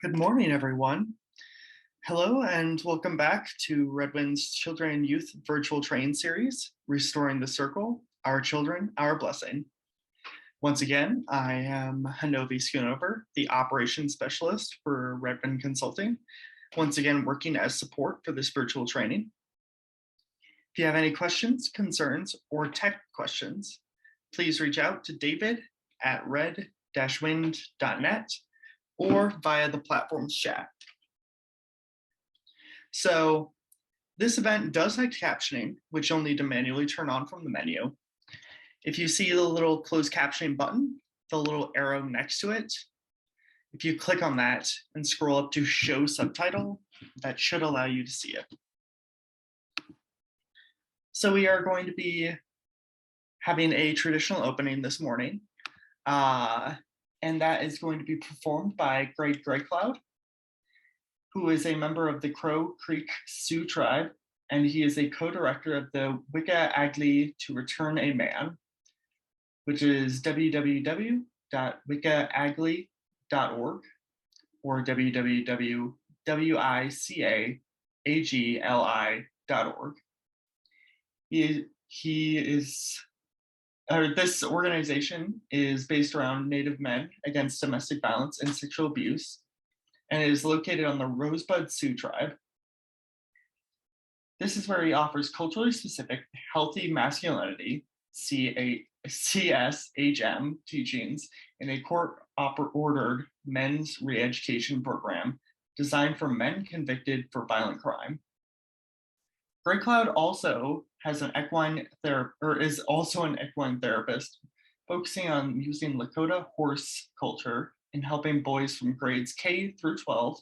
Good morning, everyone. Hello, and welcome back to Redwind's Children and Youth Virtual Train Series, Restoring the Circle, Our Children, Our Blessing. Once again, I am Hanovi Schoonover, the Operations Specialist for Redwind Consulting, once again working as support for this virtual training. If you have any questions, concerns, or tech questions, please reach out to David at red-wind.net or via the platform's chat. So this event does have captioning, which you'll need to manually turn on from the menu. If you see the little closed captioning button, the little arrow next to it, if you click on that and scroll up to show subtitle, that should allow you to see it. So we are going to be having a traditional opening this morning. And that is going to be performed by Greg Cloud, who is a member of the Crow Creek Sioux tribe, and he is a co-director of the Wicca Agli to Return a Man, which is www.wiccaagli.org or www.wiccaagli.org. This organization is based around Native men against domestic violence and sexual abuse, and it is located on the Rosebud Sioux tribe. This is where he offers culturally specific healthy masculinity, CSHM teachings in a court-ordered men's re-education program designed for men convicted for violent crime. Greg Cloud also has an is also an equine therapist, focusing on using Lakota horse culture in helping boys from grades K through 12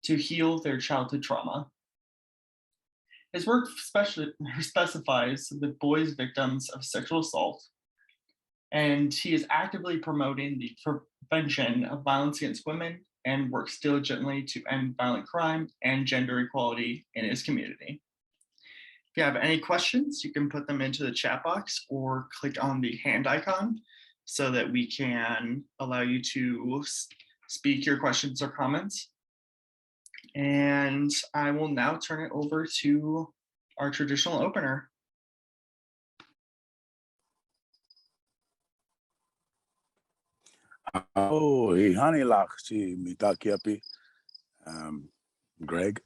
to heal their childhood trauma. His work specifies the boys victims of sexual assault, and he is actively promoting the prevention of violence against women and works diligently to end violent crime and gender equality in his community. If you have any questions, you can put them into the chat box or click on the hand icon so that we can allow you to speak your questions or comments. And I will now turn it over to our traditional opener. Oh, honey lakshi mitakiapi. Greg,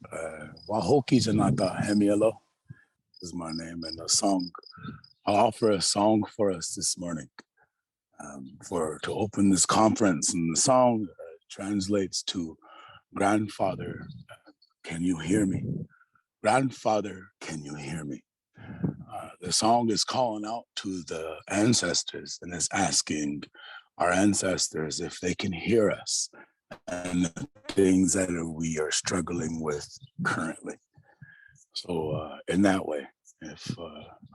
Wahoki Janata Hemielo is my name, and I'll offer a song for us this morning to open this conference. And the song translates to Grandfather, can you hear me? Grandfather, can you hear me? The song is calling out to the ancestors and is asking our ancestors if they can hear us and the things that we are struggling with currently. So in that way, if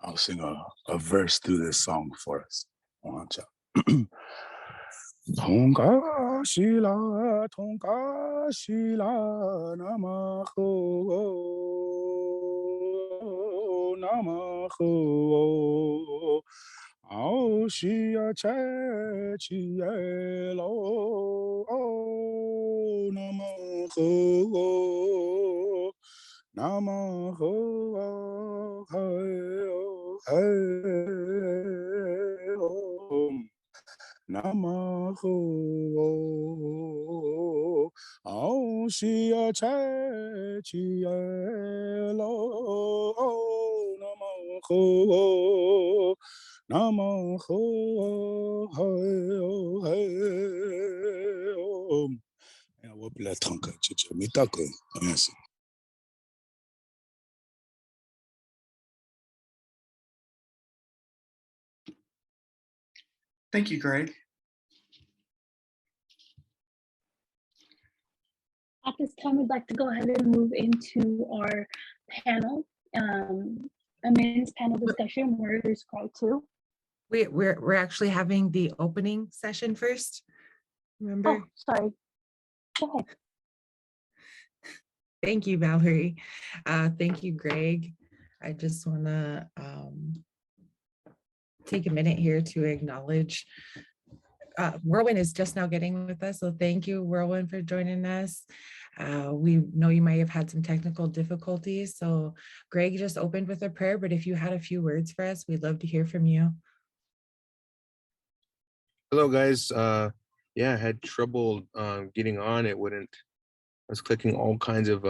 I'll sing a verse through this song for us. Tonga shila namaho Aoshia Chechielo Namaho Namaho Aoshia Chechielo Namaho Namaho Thank you, Greg. At this time, we'd like to go ahead and move into our panel, a men's panel discussion where there's crowd too. We're actually having the opening session first. Remember? Oh, sorry. Go ahead. Thank you, Valerie. Thank you, Greg. I just want to take a minute here to acknowledge Whirlwind is just now getting with us, so thank you, Whirlwind, for joining us. We know you might have had some technical difficulties, so Greg just opened with a prayer, but if you had a few words for us, we'd love to hear from you. Hello, guys. Yeah, I had trouble getting on. I was clicking all kinds of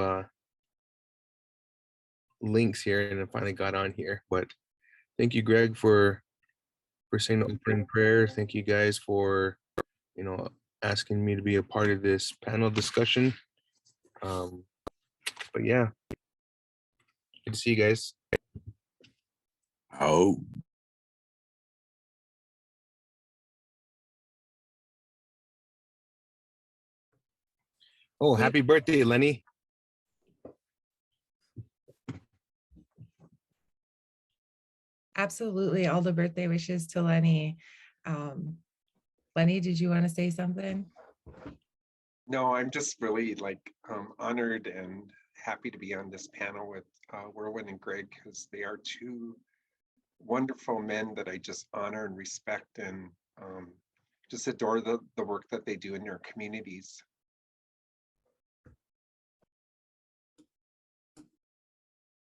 links here, and I finally got on here. But thank you, Greg, for saying the opening prayer. Thank you guys for, asking me to be a part of this panel discussion. But yeah, good to see you guys. Oh, Oh, happy birthday, Lenny. Absolutely, all the birthday wishes to Lenny. Lenny, did you want to say something? No, I'm just really honored and happy to be on this panel with Whirlwind and Greg, because they are two wonderful men that I just honor and respect, and just adore the work that they do in their communities.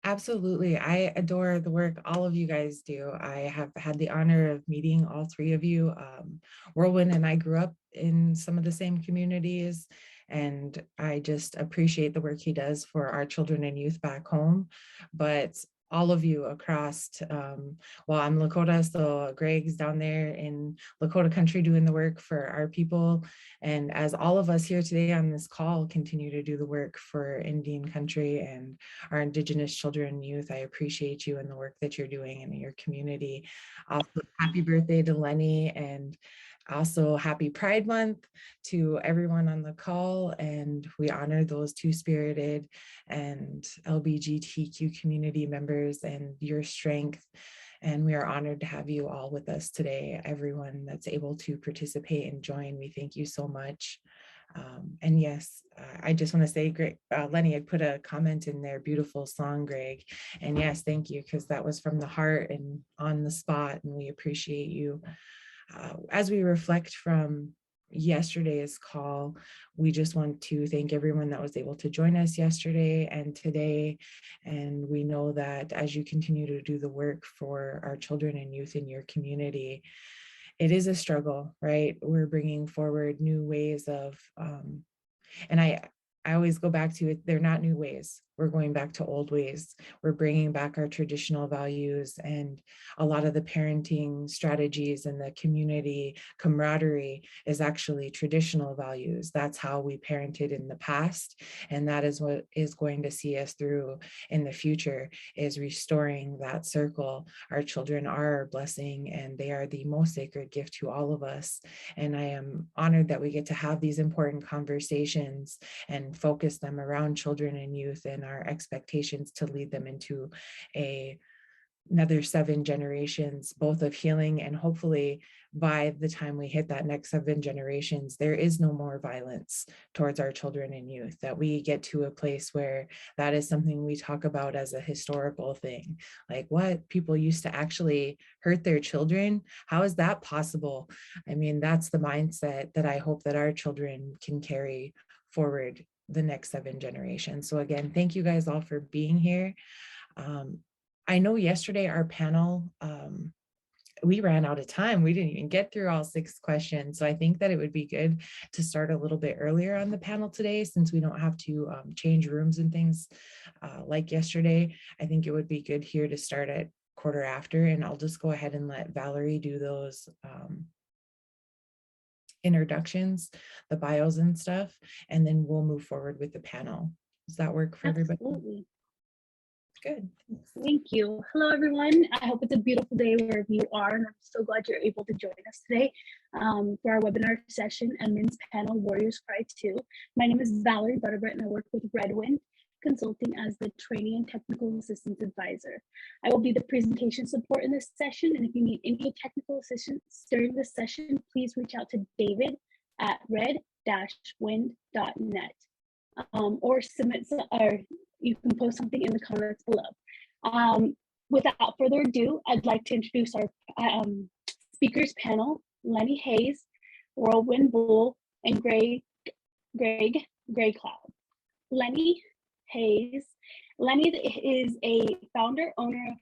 Absolutely. I adore the work all of you guys do. I have had the honor of meeting all three of you. Whirlwind and I grew up in some of the same communities, and I just appreciate the work he does for our children and youth back home. But all of you across, well, I'm Lakota, so Greg's down there in Lakota country doing the work for our people. And as all of us here today on this call continue to do the work for Indian country and our Indigenous children and youth, I appreciate you and the work that you're doing in your community. Also, happy birthday to Lenny, and also happy Pride Month to everyone on the call. And we honor those two-spirited and LGBTQ community members and your strength. And we are honored to have you all with us today. Everyone that's able to participate and join, we thank you so much. And yes, I just want to say, Greg, Lenny had put a comment in there, beautiful song, Greg. And yes, thank you, because that was from the heart and on the spot, and we appreciate you. As we reflect from yesterday's call, we just want to thank everyone that was able to join us yesterday and today. And we know that as you continue to do the work for our children and youth in your community, it is a struggle, right? We're bringing forward new ways of, and I always go back to it, they're not new ways. We're going back to old ways. We're bringing back our traditional values, and a lot of the parenting strategies and the community camaraderie is actually traditional values. That's how we parented in the past. And that is what is going to see us through in the future, is restoring that circle. Our children are our blessing, and they are the most sacred gift to all of us. And I am honored that we get to have these important conversations and focus them around children and youth and our expectations to lead them into another 7 generations, both of healing, and hopefully by the time we hit that next 7 generations, there is no more violence towards our children and youth, that we get to a place where that is something we talk about as a historical thing. Like, what, people used to actually hurt their children? How is that possible? I mean, that's the mindset that I hope that our children can carry forward the next 7 generations. So again, thank you guys all for being here. I know yesterday our panel, we ran out of time. We didn't even get through all 6 questions. So I think that it would be good to start a little bit earlier on the panel today, since we don't have to change rooms and things like yesterday. I think it would be good here to start at 1/4 and I'll just go ahead and let Valerie do those introductions, the bios and stuff, and then we'll move forward with the panel. Does that work for everybody? Absolutely. Good. Thank you. Hello, everyone. I hope it's a beautiful day wherever you are, and I'm so glad you're able to join us today for our webinar session and men's panel, Warriors Cry 2. My name is Valerie Butterbredt, and I work with Whirlwind Consulting as the Training and Technical Assistance Advisor. I will be the presentation support in this session, and if you need any technical assistance during this session, please reach out to David at red-wind.net or submit, or you can post something in the comments below. Without further ado, I'd like to introduce our speakers panel, Lenny Hayes, Whirlwind Bull, and Greg Grey Cloud. Lenny Hayes. Lenny is a founder, owner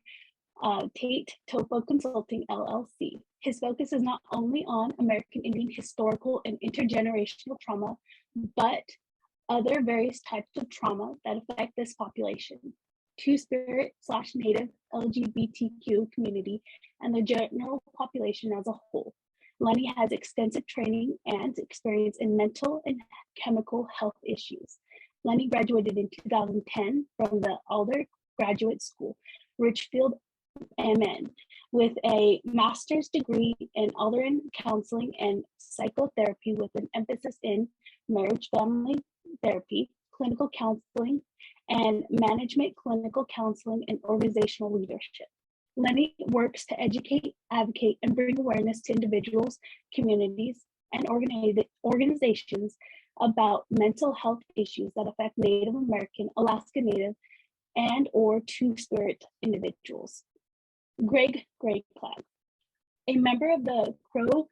of Tate Topo Consulting LLC. His focus is not only on American Indian historical and intergenerational trauma, but other various types of trauma that affect this population, Two-Spirit/Native LGBTQ community, and the general population as a whole. Lenny has extensive training and experience in mental and chemical health issues. Lenny graduated in 2010 from the Alder Graduate School, Richfield, MN, with a master's degree in Aldrin counseling and psychotherapy with an emphasis in marriage, family therapy, clinical counseling, and management, clinical counseling, and organizational leadership. Lenny works to educate, advocate, and bring awareness to individuals, communities, and organizations about mental health issues that affect Native American, Alaska Native, and or Two-Spirit individuals. Greg Grey Cloud, a member of the Crow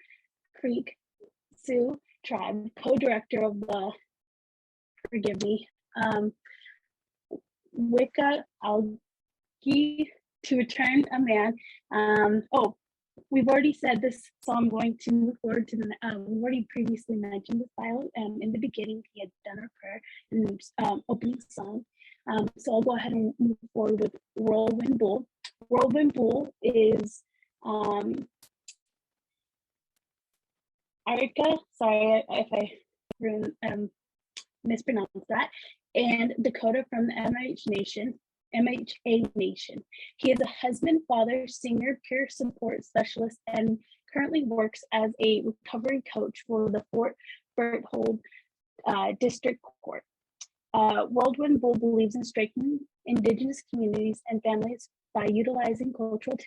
Creek Sioux tribe, co-director of the, forgive me, Wicca Algi to return a man. Oh, we've already said this, so I'm going to move forward to the, we've already previously mentioned this file. In the beginning, he had done our prayer and opening song. So I'll go ahead and move forward with Whirlwind Bull. Whirlwind Bull is Arika, sorry if I mispronounced that, and Dakota from the MHA Nation. He is a husband, father, singer, peer support specialist, and currently works as a recovery coach for the Fort Berthold District Court. Whirlwind Bull believes in strengthening Indigenous communities and families by utilizing cultural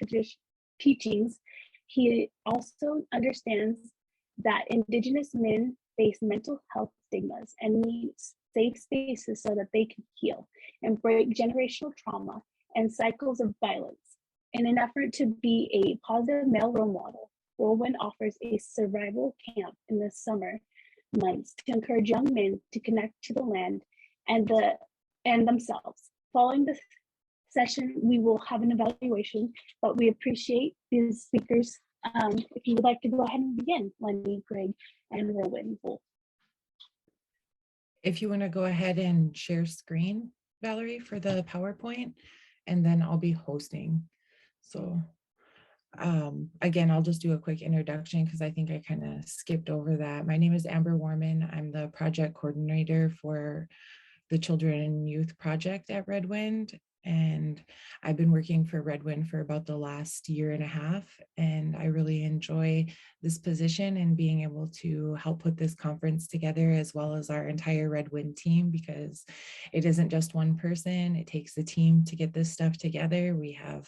teachings. He also understands that Indigenous men face mental health stigmas and need safe spaces so that they can heal and break generational trauma and cycles of violence. In an effort to be a positive male role model, Whirlwind offers a survival camp in the summer months to encourage young men to connect to the land and themselves. Following this session, we will have an evaluation, but we appreciate these speakers. If you would like to go ahead and begin, Lenny, Greg, and Whirlwind Bull. If you want to go ahead and share screen, Valerie, for the PowerPoint, and then I'll be hosting. So again, I'll just do a quick introduction because I think I kind of skipped over that. My name is Amber Warman. I'm the project coordinator for the Children and Youth Project at Redwind. And I've been working for Redwind for about the last year and a half. And I really enjoy this position and being able to help put this conference together, as well as our entire Redwind team, because it isn't just one person. It takes a team to get this stuff together. We have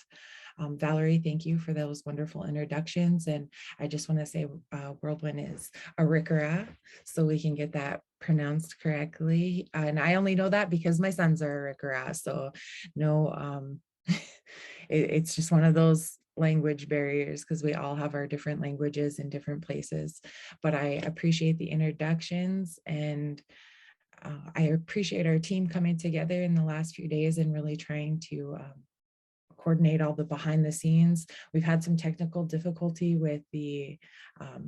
Valerie, thank you for those wonderful introductions. And I just want to say Whirlwind is Arikara, so we can get that pronounced correctly. And I only know that because my sons are Arikara. So no, it's just one of those language barriers because we all have our different languages in different places. But I appreciate the introductions, and I appreciate our team coming together in the last few days and really trying to coordinate all the behind the scenes. We've had some technical difficulty with the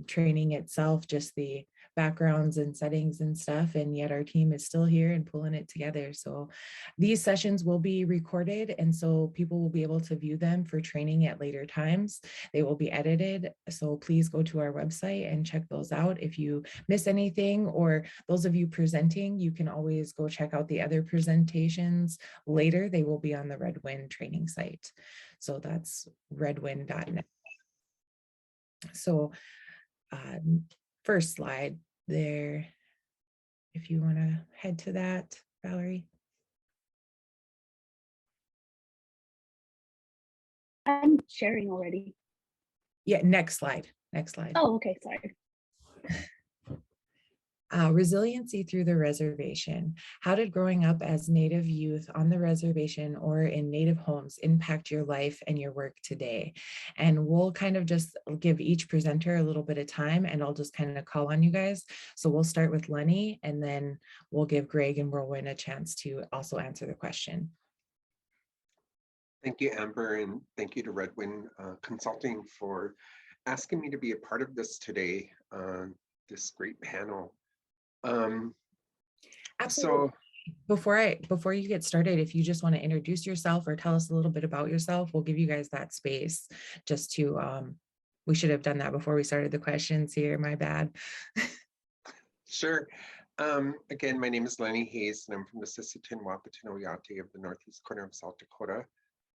training itself, just the backgrounds and settings and stuff, and yet our team is still here and pulling it together. So these sessions will be recorded, and so people will be able to view them for training at later times. They will be edited, so please go to our website and check those out. If you miss anything, or those of you presenting, you can always go check out the other presentations later. They will be on the Redwind training site. So that's redwind.net. So first slide there, if you want to head to that, Valerie. I'm sharing already. Yeah, next slide. Next slide. Oh, okay, sorry. Resiliency through the reservation. How did growing up as Native youth on the reservation or in Native homes impact your life and your work today? And we'll kind of just give each presenter a little bit of time, and I'll just kind of call on you guys. So we'll start with Lenny, and then we'll give Greg and Whirlwind a chance to also answer the question. Thank you, Amber, and thank you to Redwind Consulting for asking me to be a part of this today, this great panel. Absolutely. So Before you get started, if you just want to introduce yourself or tell us a little bit about yourself, we'll give you guys that space just to, we should have done that before we started the questions here, my bad. sure. Again, my name is Lenny Hayes, and I'm from the Sisseton Wahpeton Oyate of the northeast corner of South Dakota.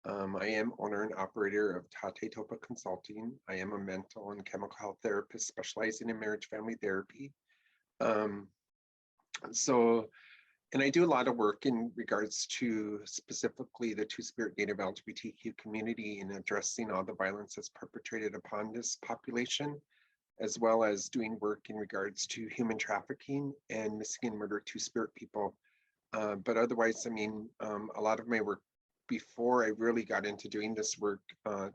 I am owner and operator of Tate Topa Consulting. I am a mental and chemical health therapist specializing in marriage family therapy. And I do a lot of work in regards to specifically the Two-Spirit Native LGBTQ community in addressing all the violence that's perpetrated upon this population, as well as doing work in regards to human trafficking and missing and murdered Two-Spirit people. But otherwise, I mean, a lot of my work before I really got into doing this work,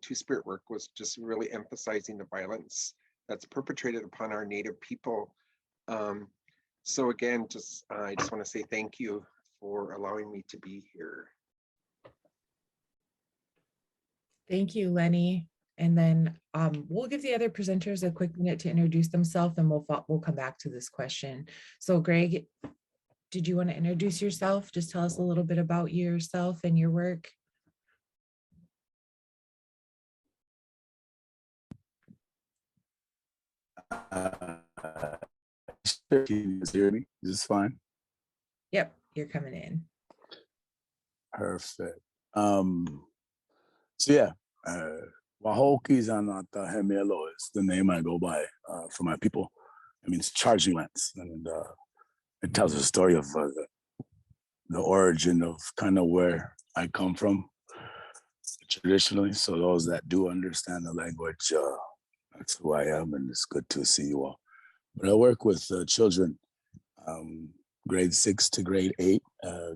Two-Spirit work, was just really emphasizing the violence that's perpetrated upon our Native people. So again, I just want to say thank you for allowing me to be here. Thank you, Lenny. And then we'll give the other presenters a quick minute to introduce themselves, and we'll come back to this question. So Greg, did you want to introduce yourself? Just tell us a little bit about yourself and your work. Can you hear me? Is this fine? Yep, you're coming in. Perfect. So yeah, Wahokis Anata Hemelo is the name I go by for my people. It means charging lance, and it tells a story of the origin of kind of where I come from traditionally. So those that do understand the language, that's who I am, and it's good to see you all. But I work with children, grade 6 to grade 8.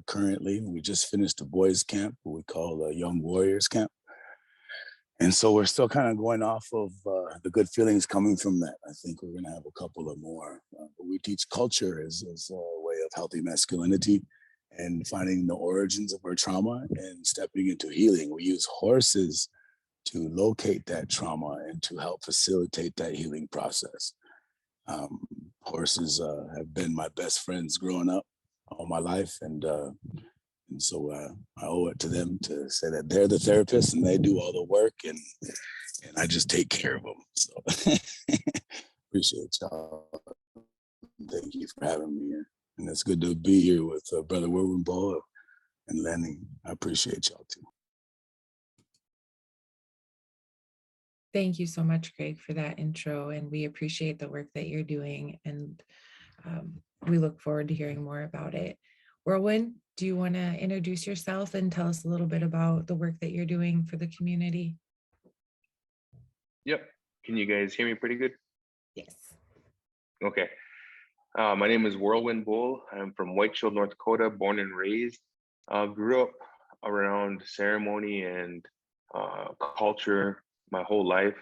Currently, we just finished a boys camp, what we call a Young Warriors Camp. And so we're still kind of going off of the good feelings coming from that. I think we're going to have a couple of more. But we teach culture as a way of healthy masculinity and finding the origins of our trauma and stepping into healing. We use horses to locate that trauma and to help facilitate that healing process. Horses have been my best friends growing up all my life, and so I owe it to them to say that they're the therapists and they do all the work, and I just take care of them. So appreciate y'all. Thank you for having me here, and it's good to be here with Brother Whirlwind and Lenny. I appreciate y'all too. Thank you so much, Greg, for that intro, and we appreciate the work that you're doing, and we look forward to hearing more about it. Whirlwind, do you want to introduce yourself and tell us a little bit about the work that you're doing for the community? Yep. Can you guys hear me pretty good? Yes. Okay. My name is Whirlwind Bull. I'm from White Shield, North Dakota, born and raised. Grew up around ceremony and culture my whole life.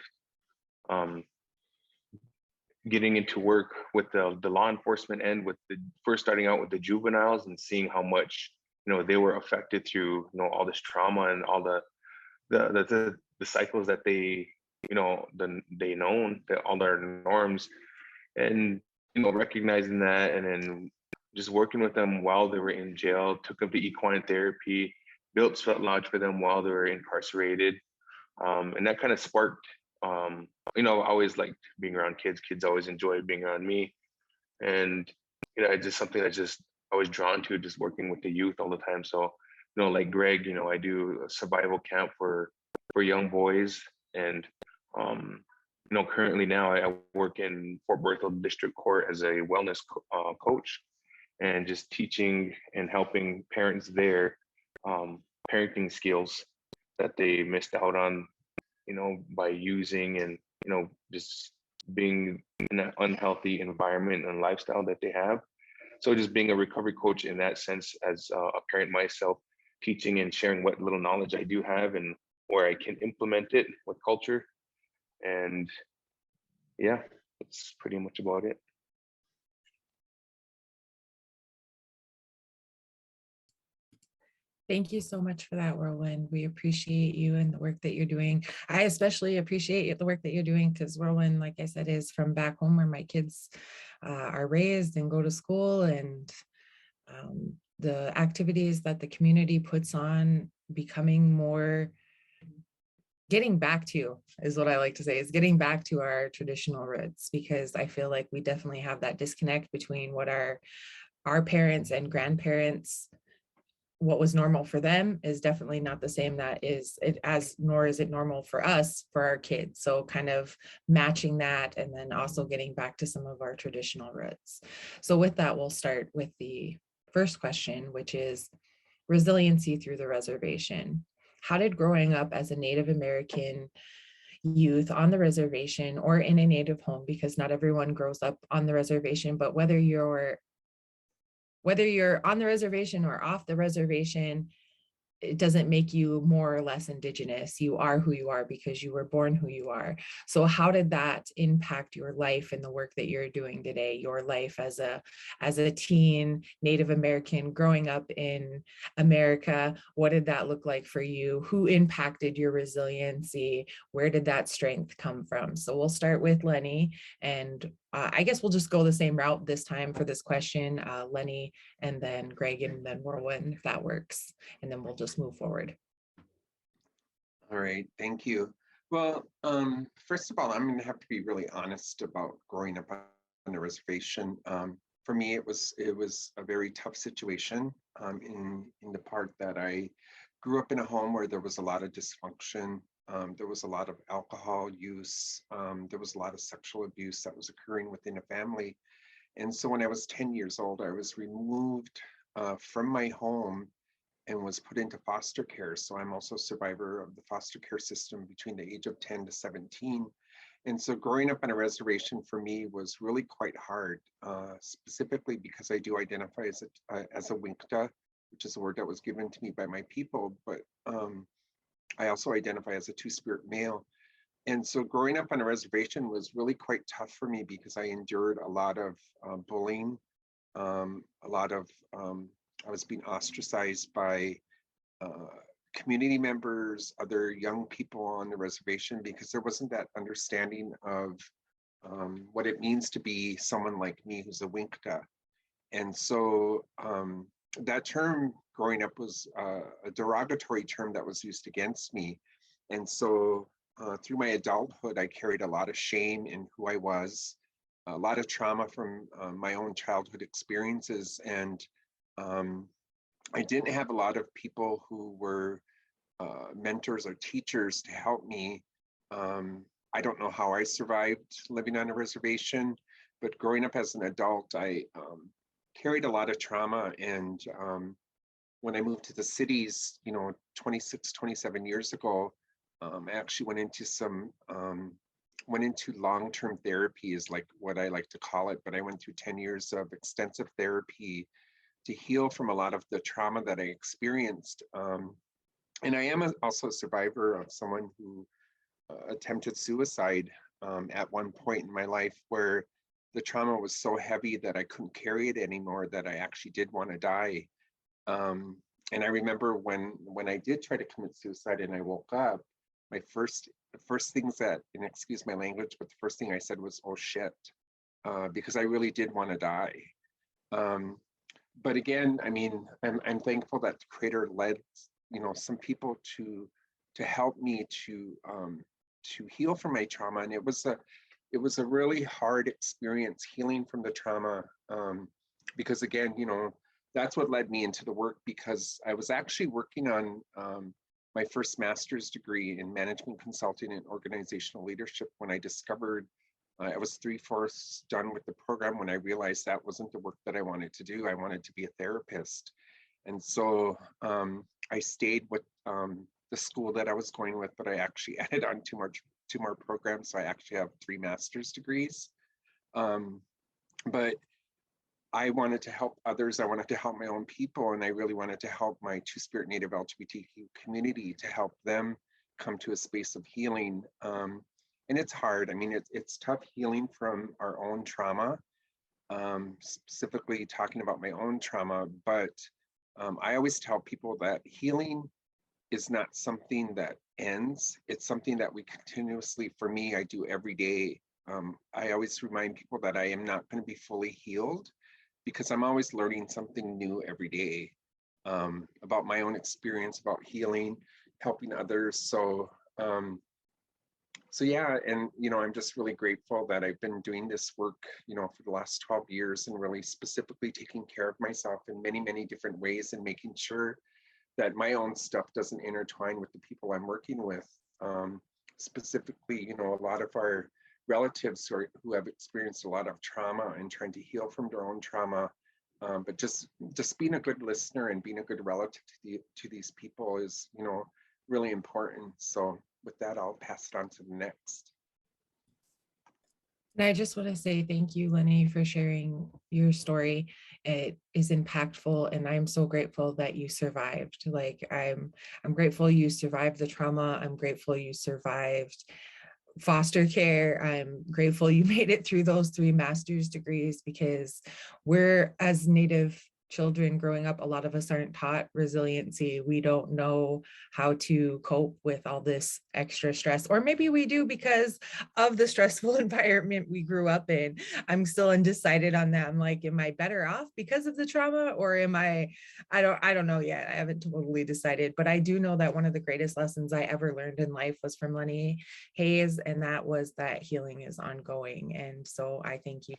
Getting into work with the law enforcement end, with the first starting out with the juveniles and seeing how much they were affected through all this trauma and all the cycles that they they known, that all their norms, and recognizing that, and then just working with them while they were in jail. Took them to equine therapy, built Sweat Lodge for them while they were incarcerated, and that kind of sparked. I always liked being around kids. Kids always enjoyed being around me, and it's just something that I was drawn to, just working with the youth all the time. So like Greg, I do a survival camp for young boys, and currently now I work in Fort Berthold District Court as a wellness coach, and just teaching and helping parents there parenting skills that they missed out on by using and just being in an unhealthy environment and lifestyle that they have. So just being a recovery coach in that sense, as a parent myself, teaching and sharing what little knowledge I do have and where I can implement it with culture. And yeah, that's pretty much about it. Thank you so much for that, Whirlwind. We appreciate you and the work that you're doing. I especially appreciate the work that you're doing because Whirlwind, like I said, is from back home where my kids are raised and go to school, and the activities that the community puts on, becoming more, getting back to, is what I like to say, is getting back to our traditional roots, because I feel like we definitely have that disconnect between what our parents and grandparents, what was normal for them is definitely not the same that is it as, nor is it normal for us, for our kids. So kind of matching that, and then also getting back to some of our traditional roots. So with that, we'll start with the first question, which is resiliency through the reservation. How did growing up as a Native American youth on the reservation or in a Native home, because not everyone grows up on the reservation, but whether you're on the reservation or off the reservation, it doesn't make you more or less Indigenous. You are who you are because you were born who you are. So how did that impact your life and the work that you're doing today? Your life as a teen Native American growing up in America, what did that look like for you? Who impacted your resiliency? Where did that strength come from? So we'll start with Lenny, and I guess we'll just go the same route this time for this question. Lenny, and then Greg, and then Whirlwind, if that works. And then we'll just move forward. All right, thank you. Well, first of all, I'm going to have to be really honest about growing up on a reservation. For me, it was a very tough situation in the part that I grew up in a home where there was a lot of dysfunction. There was a lot of alcohol use. There was a lot of sexual abuse that was occurring within a family. And so when I was 10 years old, I was removed from my home and was put into foster care. So I'm also a survivor of the foster care system between the age of 10 to 17. And so growing up on a reservation for me was really quite hard, specifically because I do identify as a Winkta, which is a word that was given to me by my people, but I also identify as a two-spirit male. And so growing up on a reservation was really quite tough for me because I endured a lot of bullying, I was being ostracized by community members, other young people on the reservation, because there wasn't that understanding of what it means to be someone like me who's a Winkta. And so that term growing up was a derogatory term that was used against me. And so through my adulthood, I carried a lot of shame in who I was, a lot of trauma from my own childhood experiences. And I didn't have a lot of people who were mentors or teachers to help me. I don't know how I survived living on a reservation, but growing up as an adult, I carried a lot of trauma. And when I moved to the cities, 26, 27 years ago, I actually went into long-term therapy is like what I like to call it, but I went through 10 years of extensive therapy to heal from a lot of the trauma that I experienced. And I am also a survivor of someone who attempted suicide at one point in my life, where the trauma was so heavy that I couldn't carry it anymore, that I actually did want to die. And I remember when I did try to commit suicide and I woke up, the first things that, and excuse my language, but the first thing I said was, oh shit, because I really did want to die. But again, I mean, I'm thankful that the Creator led, some people to help me to heal from my trauma, and it was a really hard experience healing from the trauma, because again, that's what led me into the work, because I was actually working on my first master's degree in management consulting and organizational leadership when I discovered I was 3/4 done with the program when I realized that wasn't the work that I wanted to do. I wanted to be a therapist. And so I stayed with the school that I was going with, but I actually added on two more programs. So I actually have 3 master's degrees. But I wanted to help others. I wanted to help my own people, and I really wanted to help my Two-Spirit Native LGBTQ community, to help them come to a space of healing. And it's hard. I mean, it's tough healing from our own trauma, specifically talking about my own trauma. But I always tell people that healing is not something that ends. It's something that we continuously, for me, I do every day. I always remind people that I am not going to be fully healed, because I'm always learning something new every day, about my own experience, about healing, helping others. So yeah, and I'm just really grateful that I've been doing this work, for the last 12 years, and really specifically taking care of myself in many, many different ways, and making sure that my own stuff doesn't intertwine with the people I'm working with. Specifically, a lot of our relatives who have experienced a lot of trauma and trying to heal from their own trauma. But just being a good listener and being a good relative to these people is, really important. So with that, I'll pass it on to the next. And I just want to say thank you, Lenny, for sharing your story. It is impactful, and I'm so grateful that you survived. Like, I'm grateful you survived the trauma. I'm grateful you survived foster care. I'm grateful you made it through those 3 master's degrees, because we're, as Native children growing up, a lot of us aren't taught resiliency. We don't know how to cope with all this extra stress, or maybe we do because of the stressful environment we grew up in. I'm still undecided on that. I'm like, am I better off because of the trauma, or am I don't know yet. I haven't totally decided, but I do know that one of the greatest lessons I ever learned in life was from Lenny Hayes, and that was that healing is ongoing. And so I thank you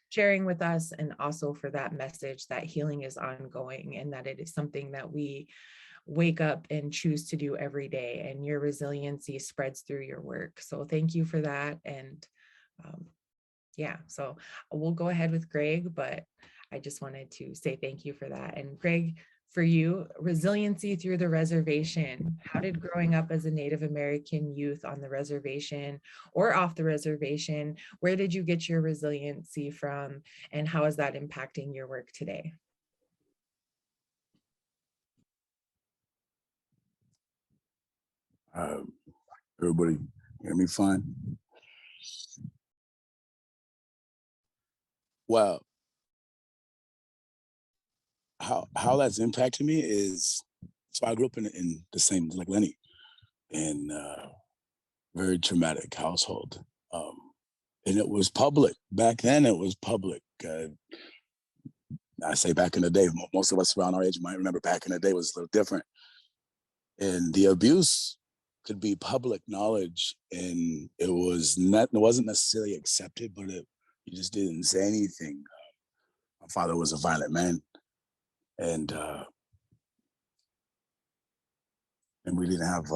sharing with us, and also for that message that healing is ongoing, and that it is something that we wake up and choose to do every day, and your resiliency spreads through your work. So thank you for that. And yeah, so we'll go ahead with Greg, but I just wanted to say thank you for that. And Greg, for you, resiliency through the reservation. How did growing up as a Native American youth on the reservation or off the reservation, where did you get your resiliency from, and how is that impacting your work today? Everybody hear me fine? Well, how that's impacted me is, so I grew up in the same, like Lenny, in a very traumatic household. And it was public. Back then it was public. I say back in the day, most of us around our age might remember back in the day was a little different. And the abuse could be public knowledge, and it wasn't necessarily accepted, but you just didn't say anything. My father was a violent man, and we didn't have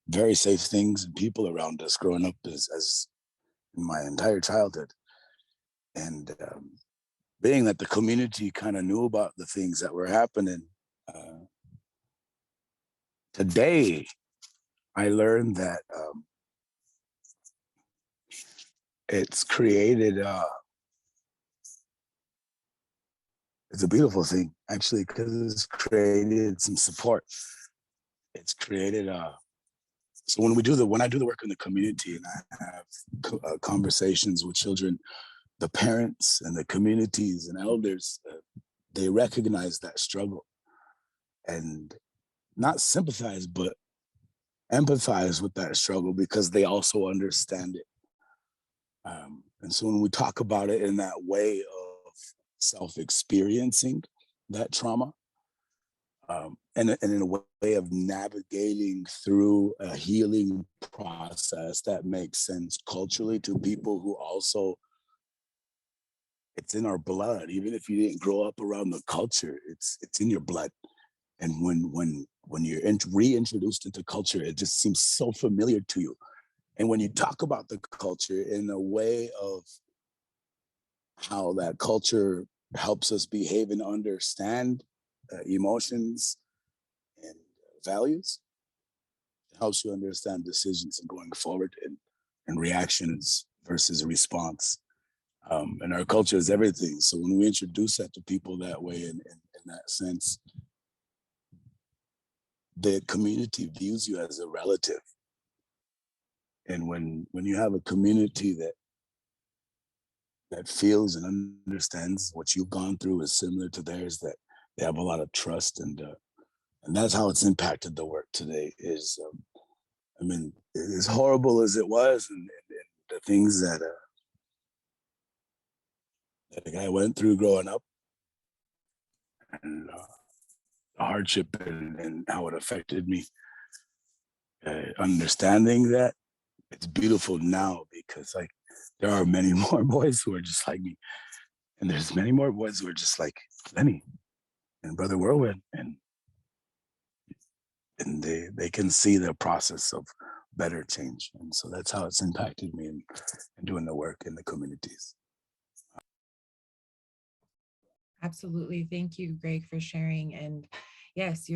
very safe things and people around us growing up as in my entire childhood. And being that the community kind of knew about the things that were happening, today I learned that it's created, it's a beautiful thing, actually, because it's created some support. It's created, so when I do the work in the community, and I have conversations with children, the parents and the communities and elders, they recognize that struggle and not sympathize, but empathize with that struggle, because they also understand it. And so when we talk about it in that way of self-experiencing that trauma, and in a way of navigating through a healing process that makes sense culturally to people who also, it's in our blood. Even if you didn't grow up around the culture, it's in your blood. And when you're reintroduced into culture, it just seems so familiar to you. And when you talk about the culture in a way of how that culture helps us behave and understand emotions and values, helps you understand decisions and going forward and reactions versus response. And our culture is everything. So when we introduce that to people that way, in that sense, the community views you as a relative. And when you have a community that feels and understands what you've gone through is similar to theirs, that they have a lot of trust, and that's how it's impacted the work today. Is I mean, as horrible as it was, and the things that that I went through growing up, and the hardship and how it affected me, understanding that, it's beautiful now, because like there are many more boys who are just like me, and there's many more boys who are just like Lenny and Brother Whirlwind, and they can see the process of better change. And so that's how it's impacted me in doing the work in the communities. Absolutely. Thank you, Greg, for sharing. And yes,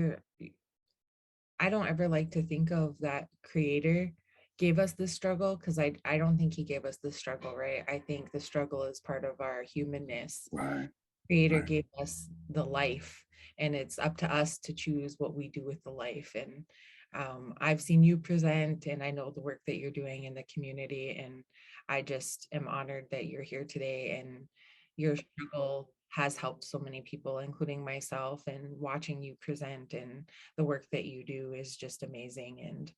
I don't ever like to think of that creator gave us this struggle, because I don't think he gave us the struggle, right? I think the struggle is part of our humanness. Right. Creator Right. gave us the life, and it's up to us to choose what we do with the life. And I've seen you present, and I know the work that you're doing in the community, and I just am honored that you're here today, and your struggle has helped so many people, including myself, and watching you present and the work that you do is just amazing. And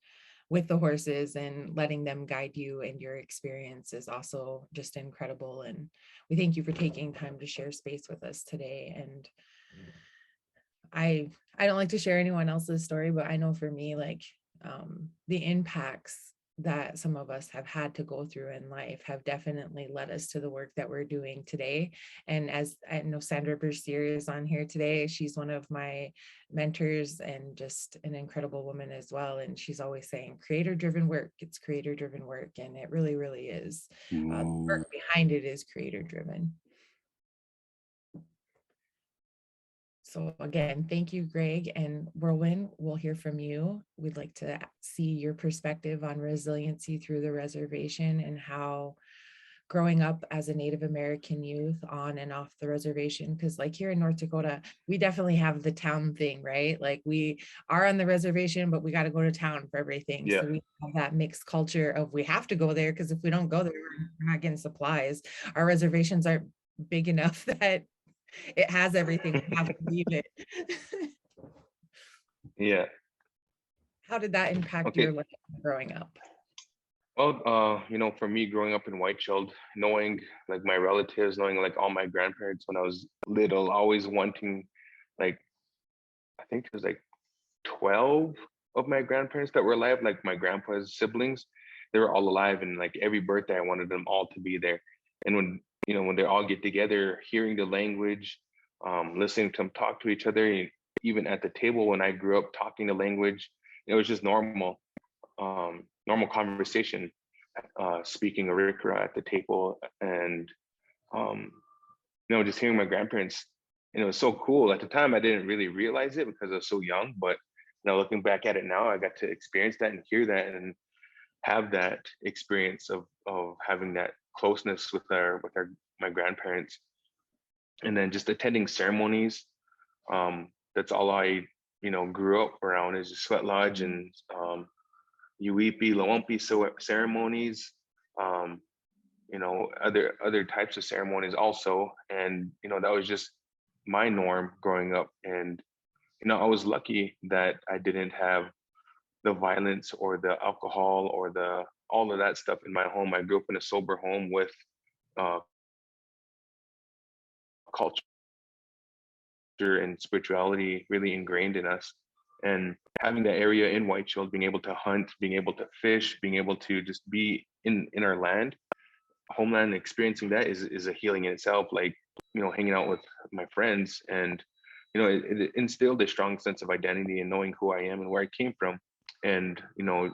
with the horses and letting them guide you, and your experience is also just incredible. And we thank you for taking time to share space with us today. And I don't like to share anyone else's story, but I know for me, like the impacts that some of us have had to go through in life have definitely led us to the work that we're doing today. And as I know, Sandra Bercier is on here today. She's one of my mentors and just an incredible woman as well. And she's always saying creator-driven work, it's creator-driven work. And it really, really is. The work behind it is creator-driven. So again, thank you, Greg. And Whirlwind, we'll hear from you. We'd like to see your perspective on resiliency through the reservation, and how growing up as a Native American youth on and off the reservation, because like here in North Dakota, we definitely have the town thing, right? Like we are on the reservation, but we got to go to town for everything. Yeah. So we have that mixed culture of we have to go there, because if we don't go there, we're not getting supplies. Our reservations aren't big enough that it has everything. We have to leave it. Yeah. How did that impact Okay. your life growing up? Well, for me growing up in Whitefield, knowing like my relatives, knowing like all my grandparents when I was little, always wanting, like, I think it was like 12 of my grandparents that were alive, like my grandpa's siblings, they were all alive. And like every birthday, I wanted them all to be there. And when they all get together, hearing the language, listening to them talk to each other, even at the table when I grew up talking the language, it was just normal. Normal conversation, speaking Arikara at the table, and just hearing my grandparents. And it was so cool. At the time, I didn't really realize it because I was so young. But looking back at it now, I got to experience that and hear that and have that experience of having that closeness with my grandparents, and then just attending ceremonies. That's all I grew up around, is just sweat lodge and Uipi, Lawampi ceremonies, other types of ceremonies also. And, that was just my norm growing up. And, I was lucky that I didn't have the violence or the alcohol or all of that stuff in my home. I grew up in a sober home with culture and spirituality really ingrained in us. And having that area in Whitefield, being able to hunt, being able to fish, being able to just be in our land, homeland, experiencing that is a healing in itself. Like, hanging out with my friends, and it instilled a strong sense of identity and knowing who I am and where I came from. And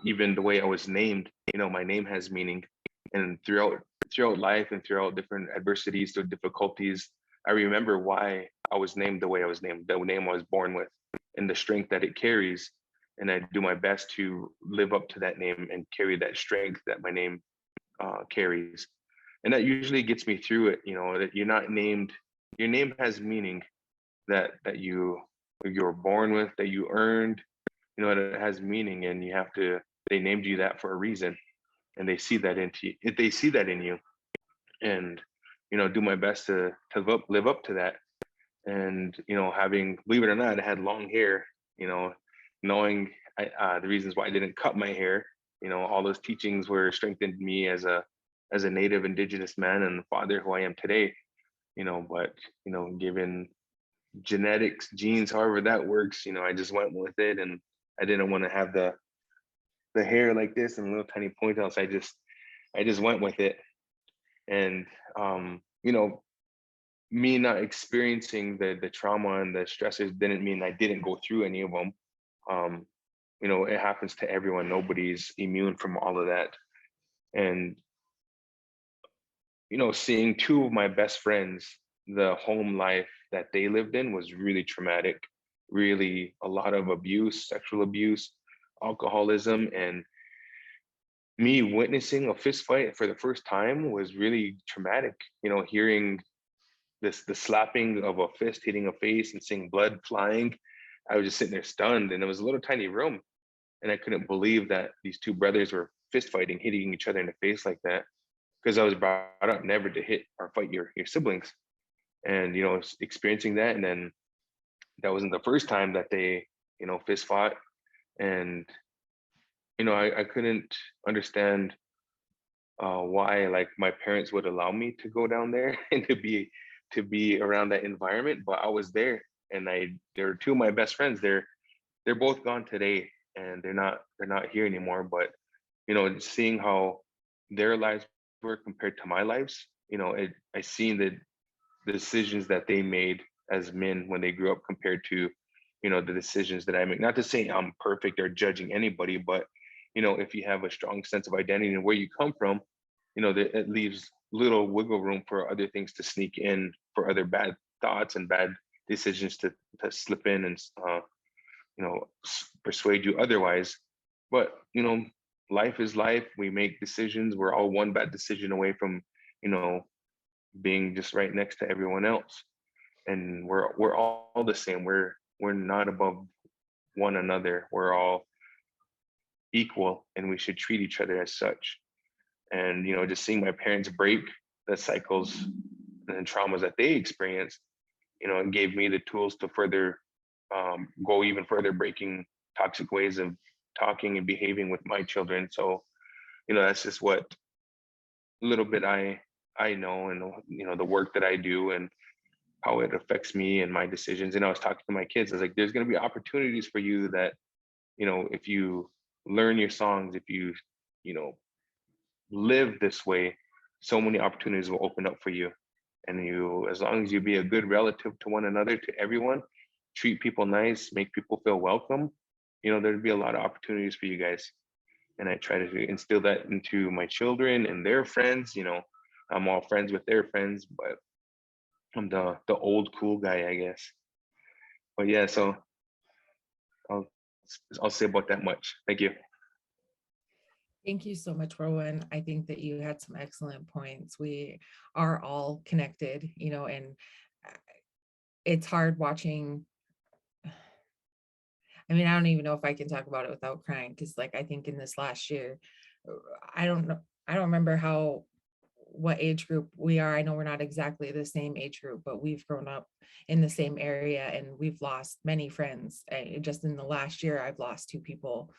even the way I was named, my name has meaning. And throughout life and throughout different adversities, through difficulties, I remember why I was named the way I was named, the name I was born with, and the strength that it carries. and I do my best to live up to that name and carry that strength that my name carries. And that usually gets me through it, that you're not named, your name has meaning that you're born with, that you earned, that it has meaning, and they named you that for a reason, and they see that they see that in you, and do my best to live up to that. And having, believe it or not, I had long hair, knowing the reasons why I didn't cut my hair, all those teachings were strengthened me as a native indigenous man and father who I am today. But given genetics, genes, however that works, I just went with it, and I didn't want to have the hair like this and little tiny ponytails. I just went with it. And me not experiencing the trauma and the stressors didn't mean I didn't go through any of them. It happens to everyone. Nobody's immune from all of that. And seeing two of my best friends, the home life that they lived in was really traumatic. Really, a lot of abuse, sexual abuse, alcoholism, and me witnessing a fist fight for the first time was really traumatic. Hearing the slapping of a fist hitting a face and seeing blood flying, I was just sitting there stunned. And it was a little tiny room, and I couldn't believe that these two brothers were fist fighting, hitting each other in the face like that, because I was brought up never to hit or fight your siblings. And experiencing that, and then that wasn't the first time that they fist fought. And I couldn't understand why, like, my parents would allow me to go down there and to be around that environment. But I was there, and they're two of my best friends. They're both gone today, and they're not here anymore. But seeing how their lives were compared to my lives, I seen the decisions that they made as men when they grew up compared to the decisions that I make. Not to say I'm perfect or judging anybody, but if you have a strong sense of identity and where you come from, that it leaves little wiggle room for other things to sneak in, for other bad thoughts and bad decisions to slip in and persuade you otherwise. But life is life. We make decisions. We're all one bad decision away from being just right next to everyone else, and we're all the same. We're not above one another. We're all equal, and we should treat each other as such. And just seeing my parents break the cycles and traumas that they experienced, it gave me the tools to further go even further, breaking toxic ways of talking and behaving with my children. So that's just what little bit I know, and the work that I do and how it affects me and my decisions. And I was talking to my kids, I was like, there's going to be opportunities for you that if you learn your songs, if you live this way, so many opportunities will open up for you. And as long as you be a good relative to one another, to everyone, treat people nice, make people feel welcome, there'd be a lot of opportunities for you guys. And I try to instill that into my children and their friends. I'm all friends with their friends, but I'm the old cool guy, I guess. But yeah, so I'll say about that much. Thank you. Thank you so much, Whirlwind. I think that you had some excellent points. We are all connected, and it's hard watching. I mean, I don't even know if I can talk about it without crying, because I think in this last year, I don't know, I don't remember what age group we are. I know we're not exactly the same age group, but we've grown up in the same area, and we've lost many friends. Just in the last year, I've lost two people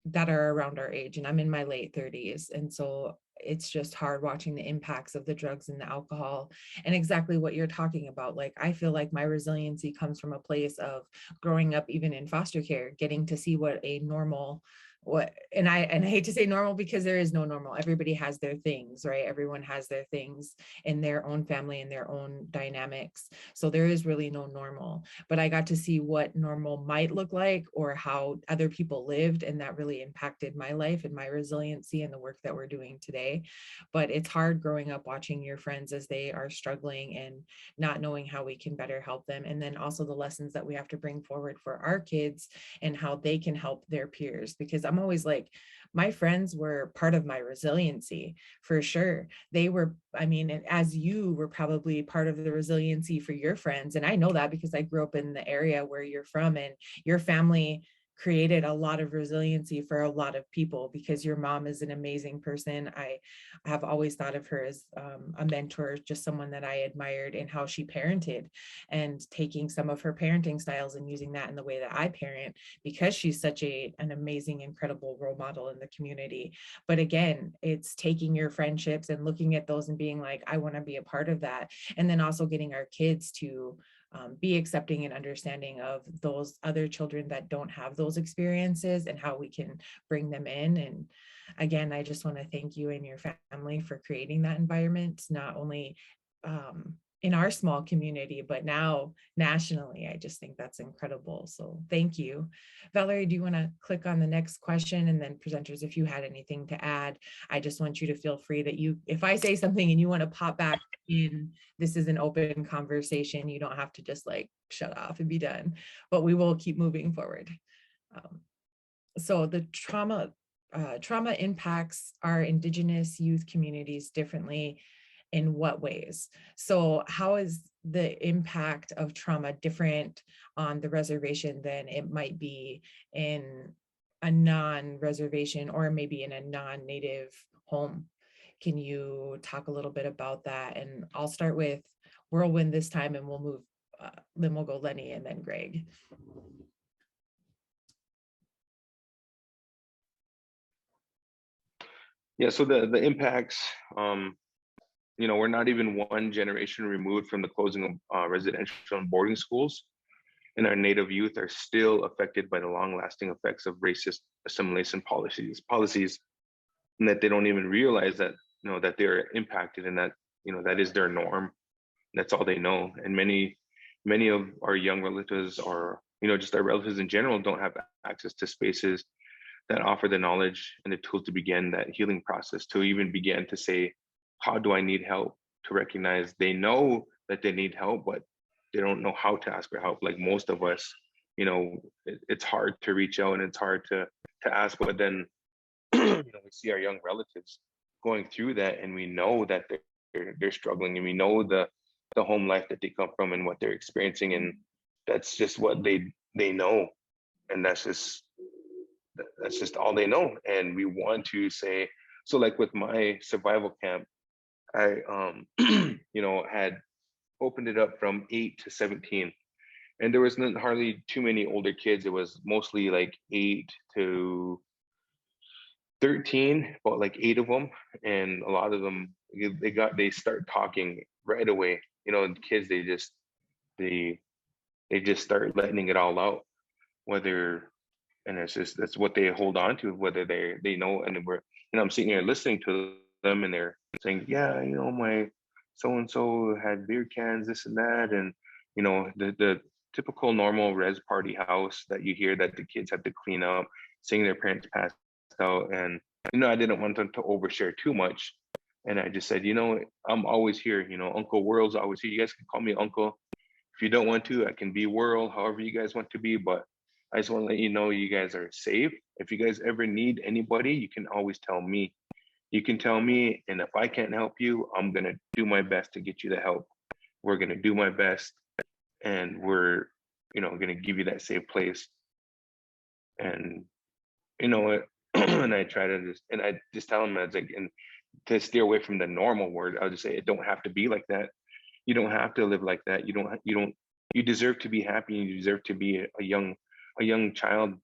that are around our age, and I'm in my late 30s. And so it's just hard watching the impacts of the drugs and the alcohol, and exactly what you're talking about. I feel like my resiliency comes from a place of growing up, even in foster care, getting to see what a normal and I hate to say normal because there is no normal. Everybody has their things, right? Everyone has their things in their own family and their own dynamics. So there is really no normal, but I got to see what normal might look like or how other people lived. And that really impacted my life and my resiliency and the work that we're doing today. But it's hard growing up watching your friends as they are struggling and not knowing how we can better help them. And then also the lessons that we have to bring forward for our kids and how they can help their peers. Because I'm always like, my friends were part of my resiliency for sure. They were, I mean, and as you were probably part of the resiliency for your friends. And I know that because I grew up in the area where you're from, and your family created a lot of resiliency for a lot of people because your mom is an amazing person. I have always thought of her as a mentor, just someone that I admired in how she parented, and taking some of her parenting styles and using that in the way that I parent, because she's such an amazing, incredible role model in the community. But again, it's taking your friendships and looking at those and being like, I want to be a part of that. And then also getting our kids to be accepting and understanding of those other children that don't have those experiences and how we can bring them in. And again, I just want to thank you and your family for creating that environment, not only in our small community, but now nationally. I just think that's incredible. So thank you. Valerie, do you want to click on the next question? And then presenters, if you had anything to add, I just want you to feel free that if I say something and you want to pop back in, this is an open conversation. You don't have to just like shut off and be done, but we will keep moving forward. So the trauma impacts our Indigenous youth communities differently. In what ways? So how is the impact of trauma different on the reservation than it might be in a non-reservation or maybe in a non-native home? Can you talk a little bit about that? And I'll start with Whirlwind this time, and we'll move, then we'll go Lenny and then Greg. Yeah, so the impacts, we're not even one generation removed from the closing of residential and boarding schools, and our Native youth are still affected by the long-lasting effects of racist assimilation policies, and that they don't even realize that, that they're impacted, and that, that is their norm. That's all they know. And many of our young relatives, or, just our relatives in general, don't have access to spaces that offer the knowledge and the tools to begin that healing process, to even begin to say, how do I need help? To recognize they know that they need help, but they don't know how to ask for help. Like most of us, it's hard to reach out and it's hard to ask. But then, we see our young relatives going through that, and we know that they're struggling, and we know the home life that they come from and what they're experiencing, and that's just what they know, and that's just all they know. And we want to say, so like with my survival camp, I had opened it up from 8 to 17, and there was hardly too many older kids. It was mostly like 8 to 13, about like 8 of them, and a lot of them, they start talking right away. The kids, they just start letting it all out, whether, and that's what they hold on to, whether they know. And I'm sitting here listening to them, and they're saying, yeah, my so and so had beer cans, this and that, and the typical normal res party house that you hear that the kids have to clean up, seeing their parents passed out. And I didn't want them to overshare too much, and I just said, I'm always here. Uncle World's always here. You guys can call me Uncle. If you don't want to, I can be World, however you guys want to be. But I just want to let you know you guys are safe. If you guys ever need anybody, you can always tell me. You can tell me, and if I can't help you, I'm going to do my best to get you the help. We're going to do my best, and we're, going to give you that safe place. And and I try to I just tell them, as like, and to steer away from the normal word, I'll just say it don't have to be like that. You don't have to live like that. You deserve to be happy. You deserve to be a young child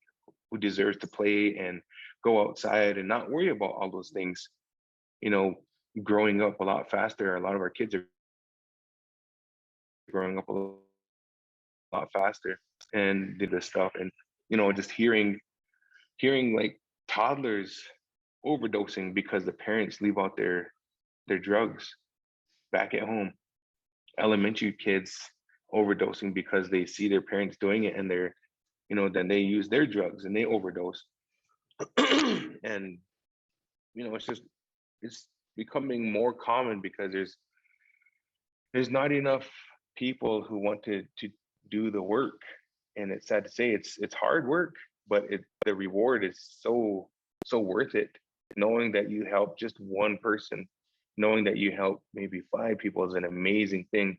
who deserves to play and go outside and not worry about all those things. Growing up a lot faster. A lot of our kids are growing up a lot faster and did this stuff. And just hearing like toddlers overdosing because the parents leave out their drugs back at home. Elementary kids overdosing because they see their parents doing it, and they're, then they use their drugs and they overdose. And it's becoming more common because there's not enough people who want to do the work. And it's sad to say it's hard work, but the reward is so worth it. Knowing that you help just one person, knowing that you help maybe 5 people is an amazing thing.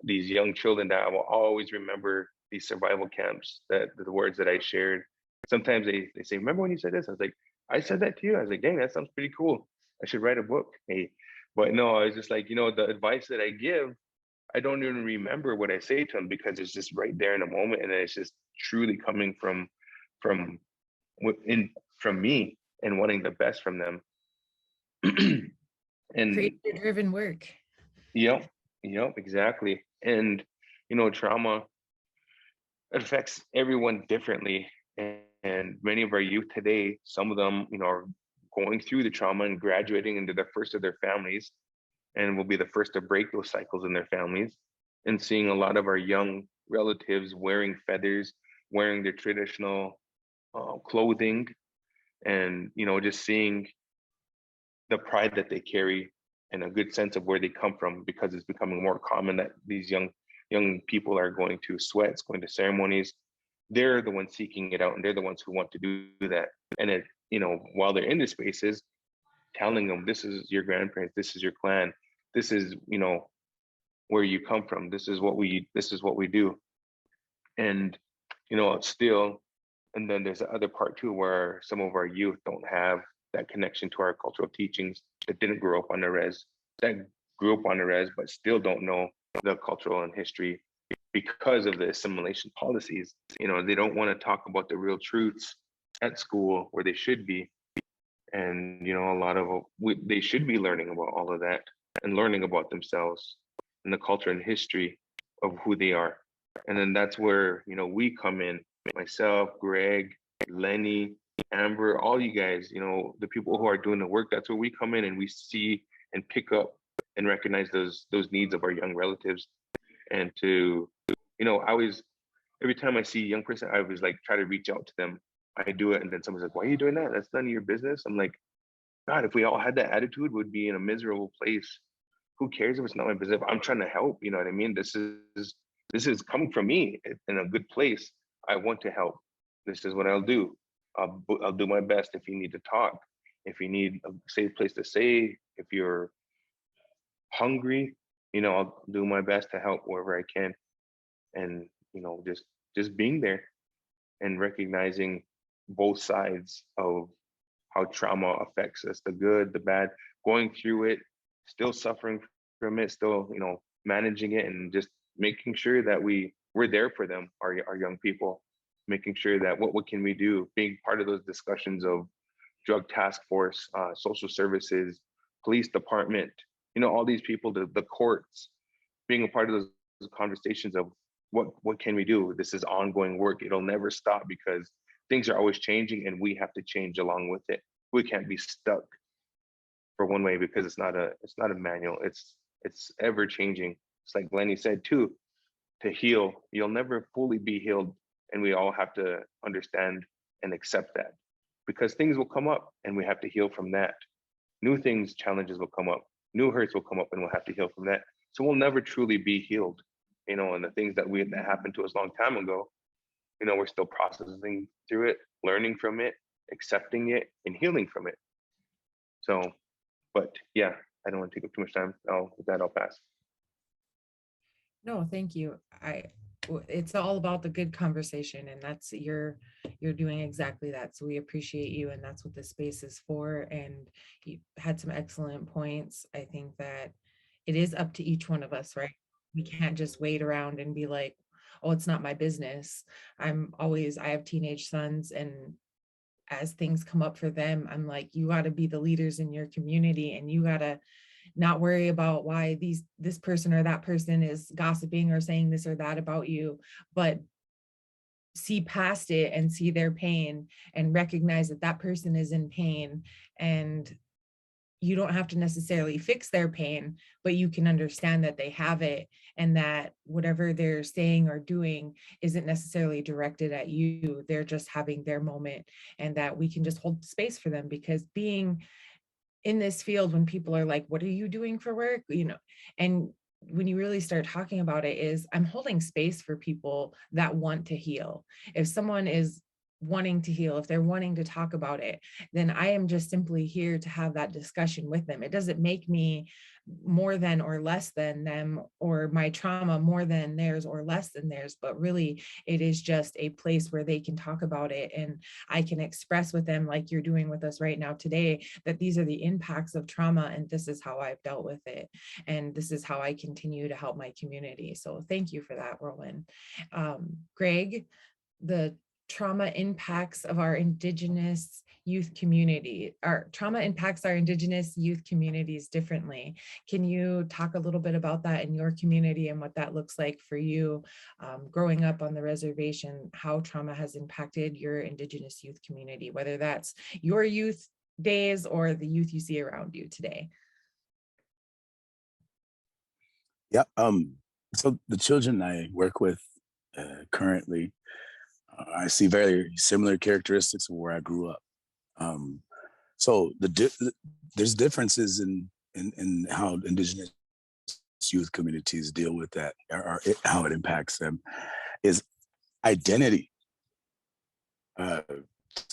These young children that I will always remember, these survival camps, that the words that I shared. Sometimes they say, remember when you said this? I was like, I said that to you. I was like, dang, that sounds pretty cool. I should write a book. Hey, but no, I was just like, the advice that I give, I don't even remember what I say to them because it's just right there in the moment, and it's just truly coming from me and wanting the best from them. And creator-driven work. Yep, exactly. And trauma affects everyone differently. And many of our youth today, some of them, are going through the trauma and graduating into the first of their families, and will be the first to break those cycles in their families. And seeing a lot of our young relatives wearing feathers, wearing their traditional clothing, and just seeing the pride that they carry and a good sense of where they come from, because it's becoming more common that these young people are going to sweats, going to ceremonies. They're the ones seeking it out, and they're the ones who want to do that. And it, while they're in the spaces, telling them, this is your grandparents, this is your clan, this is, where you come from, this is what we do. And still, and then there's the other part too, where some of our youth don't have that connection to our cultural teachings, that didn't grow up on the res, that grew up on the res, but still don't know the cultural and history because of the assimilation policies. They don't want to talk about the real truths at school where they should be. And, a lot of they should be learning about all of that and learning about themselves and the culture and history of who they are. And then that's where, we come in, myself, Greg, Lenny, Amber, all you guys, the people who are doing the work. That's where we come in and we see and pick up and recognize those needs of our young relatives. And to, I always, every time I see a young person, I always like try to reach out to them. I do it, and then someone's like, why are you doing that? That's none of your business. I'm like, God, if we all had that attitude, we'd be in a miserable place. Who cares if it's not my business? If I'm trying to help, you know what I mean? This is coming from me in a good place. I want to help. This is what I'll do. I'll do my best. If you need to talk, if you need a safe place to say, if you're hungry, I'll do my best to help wherever I can. And just being there and recognizing both sides of how trauma affects us, the good, the bad, going through it, still suffering from it, still managing it, and just making sure that we're there for them, our young people, making sure that what can we do, being part of those discussions of drug task force, social services, police department, all these people, the courts, being a part of those conversations of what can we do. This is ongoing work. It'll never stop because things are always changing, and we have to change along with it. We can't be stuck for one way because it's not a manual. It's ever changing. It's like Lenny said too, to heal, you'll never fully be healed. And we all have to understand and accept that, because things will come up and we have to heal from that. New things, challenges will come up, new hurts will come up, and we'll have to heal from that. So we'll never truly be healed, and the things that happened to us a long time ago, we're still processing through it, learning from it, accepting it, and healing from it. So, but yeah, I don't want to take up too much time. With that, I'll pass. No, thank you. It's all about the good conversation, and that's you're doing exactly that. So we appreciate you, and that's what this space is for. And you had some excellent points. I think that it is up to each one of us, right? We can't just wait around and be like, oh, it's not my business. I have teenage sons, and as things come up for them, I'm like, you got to be the leaders in your community, and you got to not worry about why this person or that person is gossiping or saying this or that about you, but see past it and see their pain and recognize that that person is in pain, and you don't have to necessarily fix their pain, but you can understand that they have it, and that whatever they're saying or doing isn't necessarily directed at you. They're just having their moment, and that we can just hold space for them. Because being in this field, when people are like, what are you doing for work? You know, and when you really start talking about it, is I'm holding space for people that want to heal. If someone is wanting to heal, if they're wanting to talk about it, then I am just simply here to have that discussion with them. It doesn't make me more than or less than them, or my trauma more than theirs or less than theirs, but really it is just a place where they can talk about it, and I can express with them, like you're doing with us right now today, that these are the impacts of trauma, and this is how I've dealt with it, and this is how I continue to help my community. So thank you for that, Whirlwind. Greg, the trauma impacts of our Indigenous youth community. Our trauma impacts our Indigenous youth communities differently. Can you talk a little bit about that in your community and what that looks like for you growing up on the reservation, how trauma has impacted your Indigenous youth community, whether that's your youth days or the youth you see around you today? Yeah. So the children I work with currently, I see very similar characteristics of where I grew up. So there's differences in how Indigenous youth communities deal with that, or how it impacts them, is identity.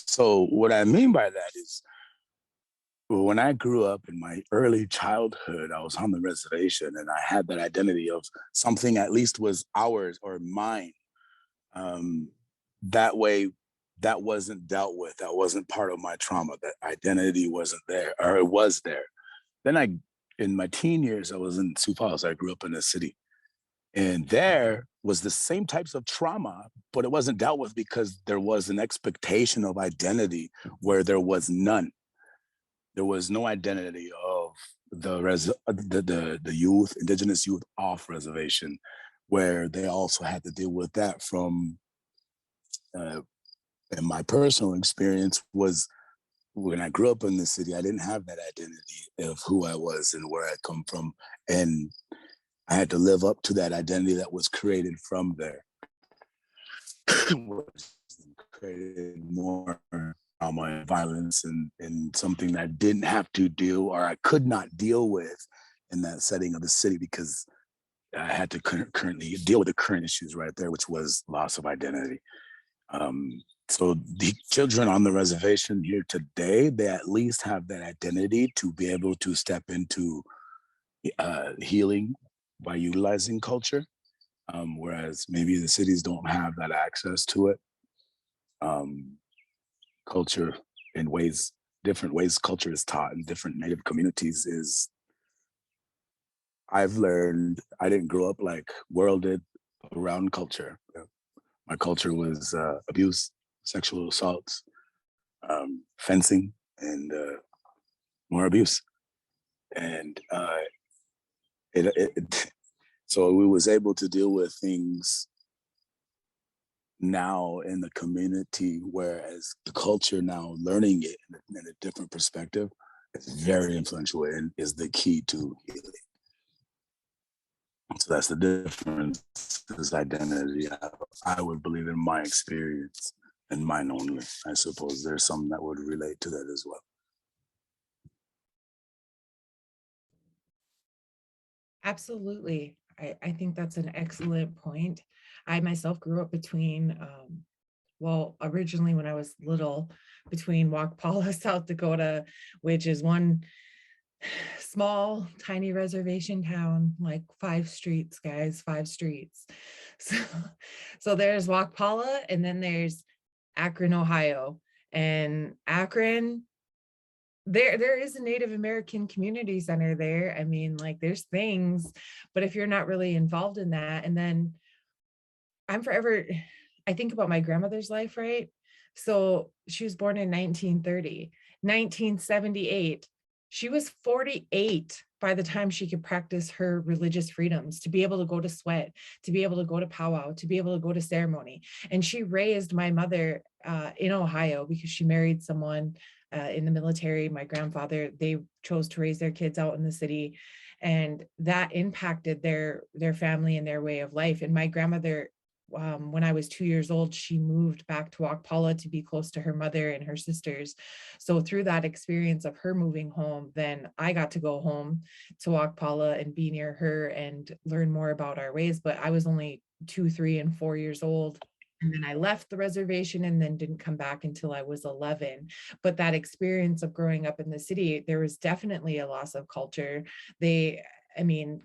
So what I mean by that is, when I grew up in my early childhood, I was on the reservation and I had that identity of something at least was ours or mine. That way, that wasn't dealt with. That wasn't part of my trauma. That identity wasn't there, or it was there. Then in my teen years, I was in Sioux Falls. I grew up in the city. And there was the same types of trauma, but it wasn't dealt with because there was an expectation of identity where there was none. There was no identity of the youth, Indigenous youth off reservation, where they also had to deal with that from, and my personal experience was, when I grew up in the city, I didn't have that identity of who I was and where I come from. And I had to live up to that identity that was created from there. Which created more trauma and violence, and something that I didn't have to deal, or I could not deal with in that setting of the city, because I had to currently deal with the current issues right there, which was loss of identity. So the children on the reservation here today, they at least have that identity to be able to step into healing by utilizing culture, whereas maybe the cities don't have that access to it. Culture in different ways culture is taught in different Native communities is, I've learned, I didn't grow up like World did around culture. My culture was abuse, sexual assaults, fencing, and more abuse. And so we was able to deal with things now in the community, whereas the culture now learning it in a different perspective is very influential and is the key to healing. So that's the difference, is identity. I would believe, in my experience and mine only. I suppose there's some that would relate to that as well. Absolutely. I think that's an excellent point. I myself grew up between, well, originally when I was little, between Wakpala, South Dakota, which is one small, tiny reservation town, like 5 streets, guys, 5 streets. So there's Wakpala, and then there's Akron, Ohio. And Akron, there is a Native American community center there. I mean, like, there's things, but if you're not really involved in that, and then I think about my grandmother's life, right? So she was born in 1930, 1978. She was 48 by the time she could practice her religious freedoms, to be able to go to sweat, to be able to go to powwow, to be able to go to ceremony. And she raised my mother in Ohio because she married someone in the military. My grandfather, they chose to raise their kids out in the city, and that impacted their family and their way of life. And my grandmother, when I was 2 years old, she moved back to Wakpala to be close to her mother and her sisters. So through that experience of her moving home, then I got to go home to Wakpala and be near her and learn more about our ways. But I was only 2, 3, and 4 years old. And then I left the reservation and then didn't come back until I was 11. But that experience of growing up in the city, there was definitely a loss of culture.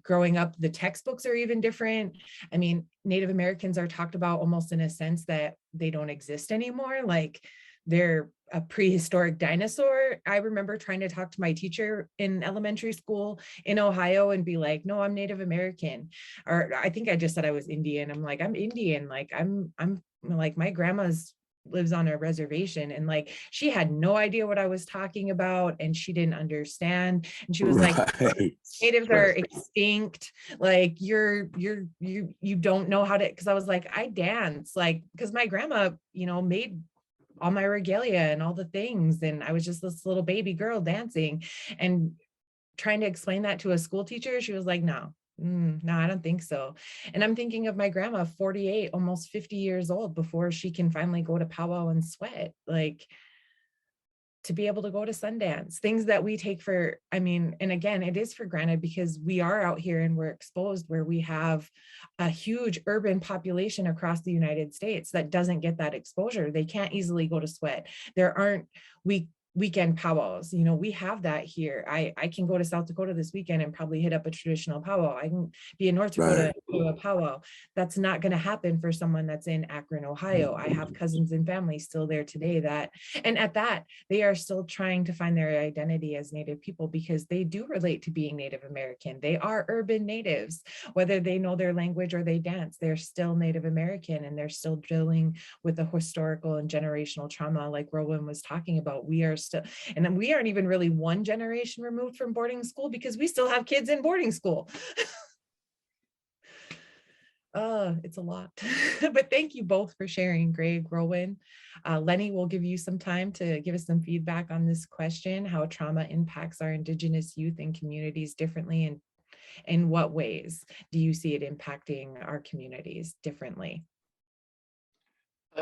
Growing up, the textbooks are even different. I mean, Native Americans are talked about almost in a sense that they don't exist anymore. Like they're a prehistoric dinosaur. I remember trying to talk to my teacher in elementary school in Ohio and be like, no, I'm Native American. Or I think I just said I was Indian. I'm like, I'm Indian. Like I'm like, my grandma's lives on a reservation, and like she had no idea what I was talking about, and she didn't understand, and she was like, Right. natives are Right. extinct, like you don't know how to, because I was like, I dance, like, because my grandma made all my regalia and all the things, and I was just this little baby girl dancing, and trying to explain that to a school teacher, she was like, no, I don't think so. And I'm thinking of my grandma, 48, almost 50 years old, before she can finally go to powwow and sweat, like to be able to go to Sundance, things that we take for, and again, it is for granted because we are out here and we're exposed, where we have a huge urban population across the United States that doesn't get that exposure. They can't easily go to sweat. There aren't weekend powwows. We have that here. I can go to South Dakota this weekend and probably hit up a traditional powwow. I can be in North Dakota Right. and go to a powwow. That's not going to happen for someone that's in Akron, Ohio. I have cousins and family still there today and at that, they are still trying to find their identity as Native people, because they do relate to being Native American. They are urban natives, whether they know their language or they dance, they're still Native American, and they're still dealing with the historical and generational trauma like Whirlwind was talking about. We are still, and then we aren't even really one generation removed from boarding school, because we still have kids in boarding school. It's a lot. But thank you both for sharing, Greg, Whirlwind. Lenny, will give you some time to give us some feedback on this question: how trauma impacts our Indigenous youth and communities differently, and in what ways do you see it impacting our communities differently?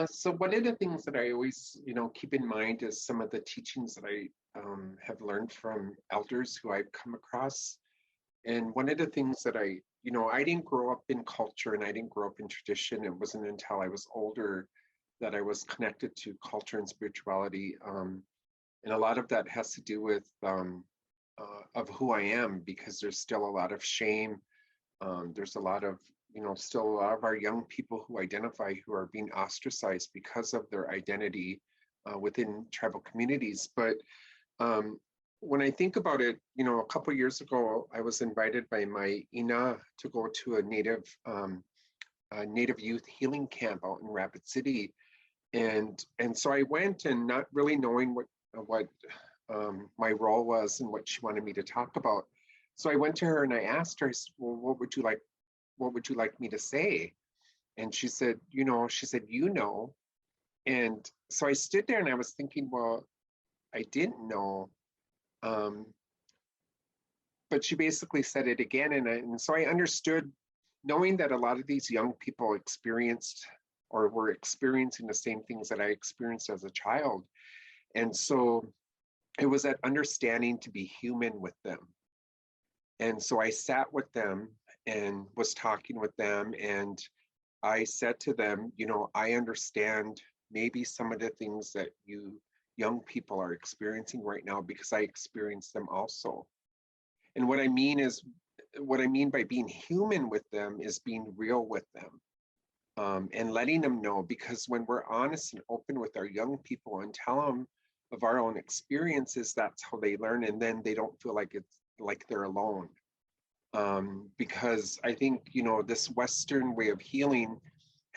So one of the things that I always, keep in mind is some of the teachings that I have learned from elders who I've come across. And one of the things that I didn't grow up in culture and I didn't grow up in tradition. It wasn't until I was older that I was connected to culture and spirituality. And a lot of that has to do with of who I am, because there's still a lot of shame. There's a lot of, still a lot of our young people who identify who are being ostracized because of their identity within tribal communities. But when I think about it, a couple of years ago, I was invited by my Ina to go to a Native youth healing camp out in Rapid City, and so I went, and not really knowing what my role was and what she wanted me to talk about. So I went to her and I asked her, I said, well, what would you like me to say? And she said, and so I stood there and I was thinking, well, I didn't know. But she basically said it again. And so I understood, knowing that a lot of these young people experienced or were experiencing the same things that I experienced as a child. And so it was that understanding to be human with them. And so I sat with them and was talking with them. And I said to them, I understand maybe some of the things that you young people are experiencing right now, because I experienced them also. And what I mean by being human with them is being real with them, and letting them know, because when we're honest and open with our young people and tell them of our own experiences, that's how they learn. And then they don't feel like it's like they're alone. Because I think, this Western way of healing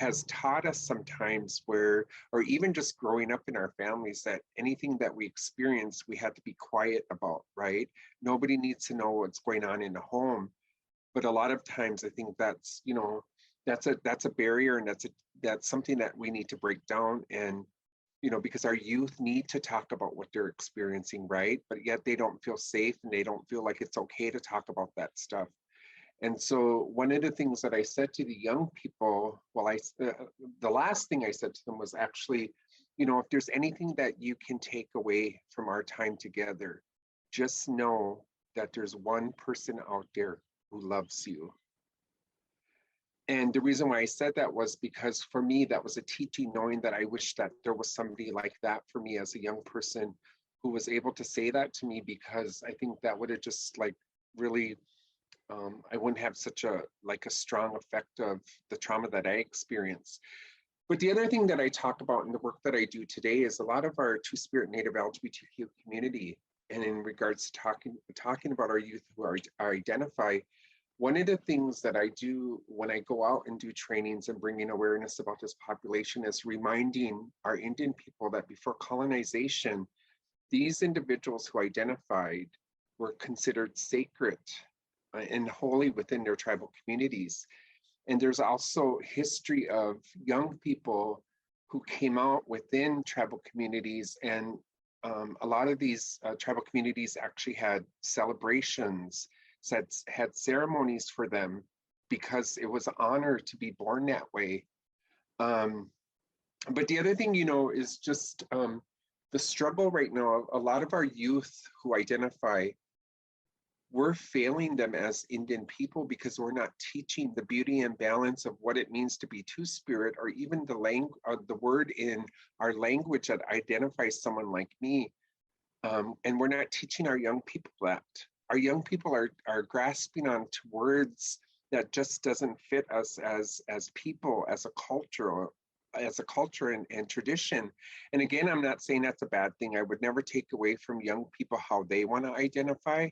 has taught us sometimes where, or even just growing up in our families, that anything that we experience, we had to be quiet about, right? Nobody needs to know what's going on in the home. But a lot of times I think that's, you know, that's a barrier, and that's something that we need to break down. And, you know, because our youth need to talk about what they're experiencing, right? But yet they don't feel safe, and they don't feel like it's okay to talk about that stuff. And so one of the things that I said to the young people, well, the last thing I said to them was actually, you know, if there's anything that you can take away from our time together, just know that there's one person out there who loves you. And the reason why I said that was because for me, that was a teaching, knowing that I wish that there was somebody like that for me as a young person who was able to say that to me, because I think that would have just like really, I wouldn't have such a strong effect of the trauma that I experienced. But the other thing that I talk about in the work that I do today is a lot of our Two-Spirit Native LGBTQ community, and in regards to talking about our youth who are identify, one of the things that I do when I go out and do trainings and bringing awareness about this population is reminding our Indian people that before colonization, these individuals who identified were considered sacred and holy within their tribal communities. And there's also history of young people who came out within tribal communities, and a lot of these tribal communities actually had celebrations, had ceremonies for them, because it was an honor to be born that way. But the other thing, you know, is just the struggle right now. A lot of our youth who identify, we're failing them as Indian people because we're not teaching the beauty and balance of what it means to be Two-Spirit, or even the word in our language that identifies someone like me. And we're not teaching our young people that. Our young people are grasping onto words that just doesn't fit us as people, as a culture and tradition. And again, I'm not saying that's a bad thing. I would never take away from young people how they want to identify.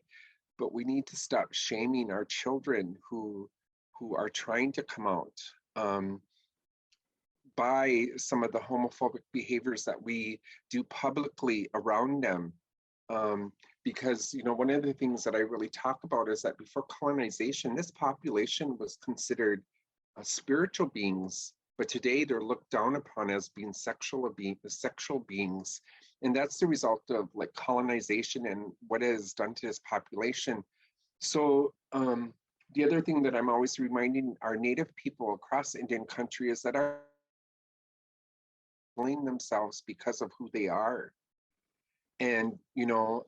But we need to stop shaming our children who are trying to come out by some of the homophobic behaviors that we do publicly around them. Because, you know, one of the things that I really talk about is that before colonization, this population was considered spiritual beings, but today they're looked down upon as being sexual beings. And that's the result of like colonization and what it has done to this population. So the other thing that I'm always reminding our Native people across Indian country is that are blame themselves because of who they are. And, you know,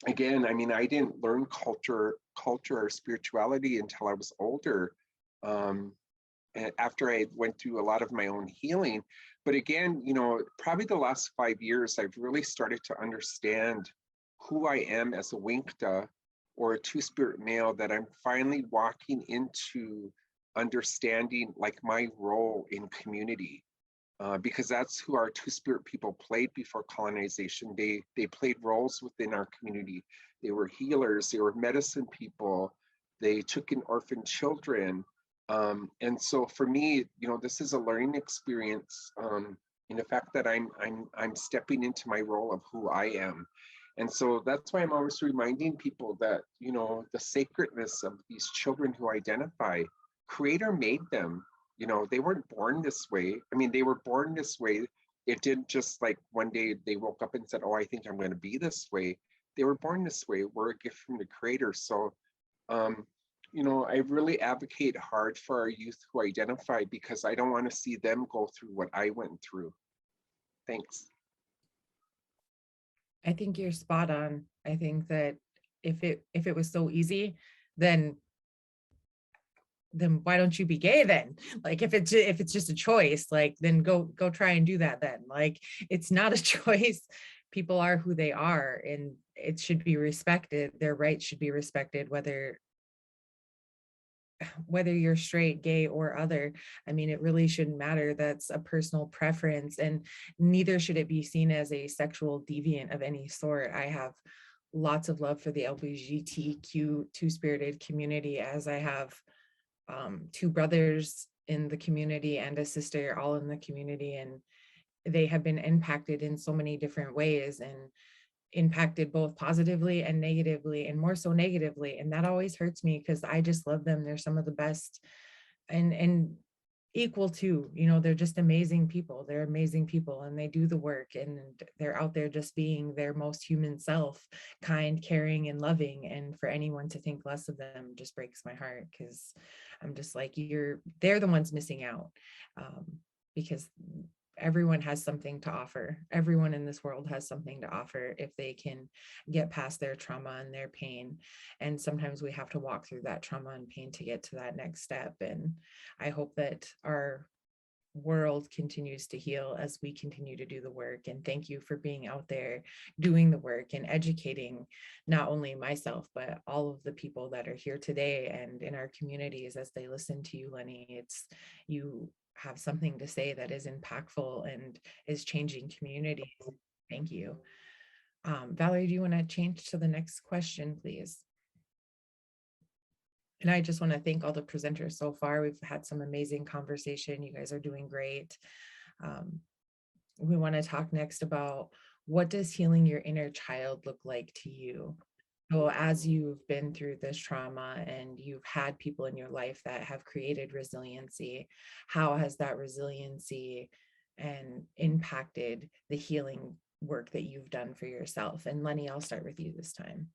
again, I mean, I didn't learn culture or spirituality until I was older. After I went through a lot of my own healing. But again, you know, probably the last 5 years, I've really started to understand who I am as a Winkta or a Two-Spirit male, that I'm finally walking into understanding like my role in community. Because that's who our Two-Spirit people played before colonization. They played roles within our community. They were healers, they were medicine people, they took in orphan children. And so for me, you know, this is a learning experience in the fact that I'm stepping into my role of who I am. And so that's why I'm always reminding people that, you know, the sacredness of these children who identify, Creator made them. You know, they weren't born this way. I mean, they were born this way. It didn't just like one day they woke up and said, oh, I think I'm going to be this way. They were born this way. We're a gift from the Creator. So, you know, I really advocate hard for our youth who identify, because I don't want to see them go through what I went through. Thanks. I think you're spot on. I think that if it was so easy, then why don't you be gay then? Like if it's just a choice, like then go try and do that then. Like it's not a choice. People are who they are, and it should be respected. Their rights should be respected, whether you're straight, gay, or other. I mean, it really shouldn't matter. That's a personal preference, and neither should it be seen as a sexual deviant of any sort. I have lots of love for the LGBTQ two-spirited community, as I have two brothers in the community and a sister all in the community, and they have been impacted in so many different ways, and impacted both positively and negatively, and more so negatively. And that always hurts me because I just love them. They're some of the best, and equal to, they're just amazing people. They're amazing people, and they do the work, and they're out there just being their most human self, kind, caring, and loving. And for anyone to think less of them just breaks my heart, because I'm just like, they're the ones missing out, because everyone has something to offer. Everyone in this world has something to offer if they can get past their trauma and their pain. And sometimes we have to walk through that trauma and pain to get to that next step. And I hope that our world continues to heal as we continue to do the work. And thank you for being out there doing the work and educating not only myself, but all of the people that are here today and in our communities as they listen to you, Lenny. You have something to say that is impactful and is changing communities. Thank you. Valerie, do you want to change to the next question, please? And I just want to thank all the presenters so far. We've had some amazing conversation. You guys are doing great. We want to talk next about, what does healing your inner child look like to you? So as you've been through this trauma and you've had people in your life that have created resiliency, how has that resiliency and impacted the healing work that you've done for yourself? And Lenny, I'll start with you this time.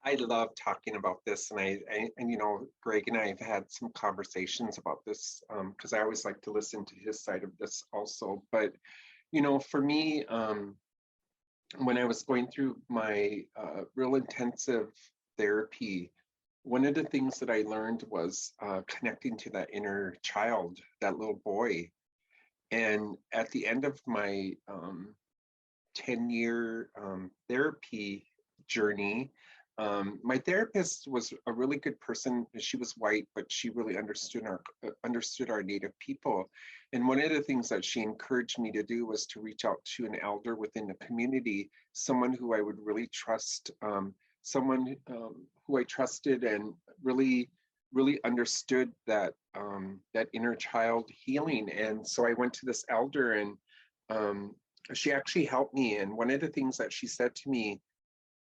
I love talking about this, and Greg and I have had some conversations about this, because I always like to listen to his side of this also. But for me, when I was going through my real intensive therapy, one of the things that I learned was connecting to that inner child, that little boy. And at the end of my 10-year therapy journey, my therapist was a really good person. She was white, but she really understood our Native people. And one of the things that she encouraged me to do was to reach out to an elder within the community, someone who I would really trust, someone who I trusted and really understood that that inner child healing. And so I went to this elder, and she actually helped me. And one of the things that she said to me,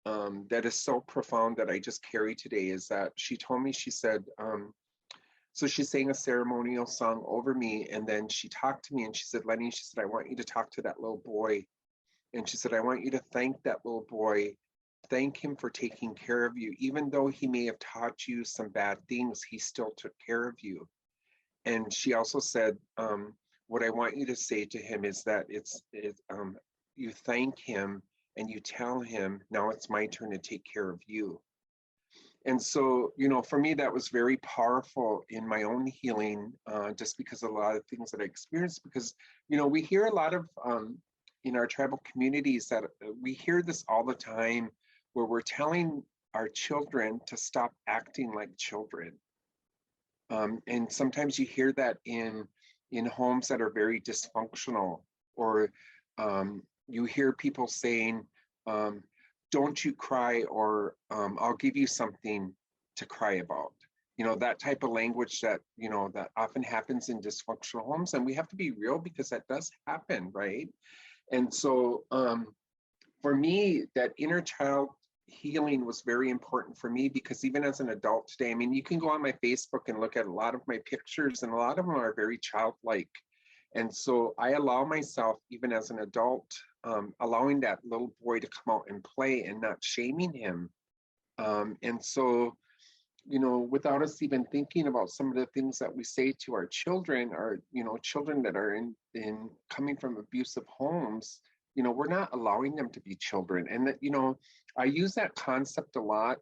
that is so profound that I just carry today, is that she told me, she said, so she sang a ceremonial song over me, and then she talked to me and she said, Lenny, she said, I want you to talk to that little boy. And she said, I want you to thank that little boy. Thank him for taking care of you. Even though he may have taught you some bad things, he still took care of you. And she also said, what I want you to say to him is that you thank him and you tell him, now it's my turn to take care of you. And so, for me, that was very powerful in my own healing, just because of a lot of things that I experienced. Because, we hear a lot of, in our tribal communities, that we hear this all the time, where we're telling our children to stop acting like children. And sometimes you hear that in homes that are very dysfunctional, or you hear people saying, don't you cry, or I'll give you something to cry about. That type of language that, that often happens in dysfunctional homes. And we have to be real, because that does happen, right? And so for me, that inner child healing was very important for me, because even as an adult today, I mean, you can go on my Facebook and look at a lot of my pictures, and a lot of them are very childlike. And so I allow myself, even as an adult, allowing that little boy to come out and play and not shaming him. And so, without us even thinking about some of the things that we say to our children, or, children that are in coming from abusive homes, we're not allowing them to be children. And that, I use that concept a lot,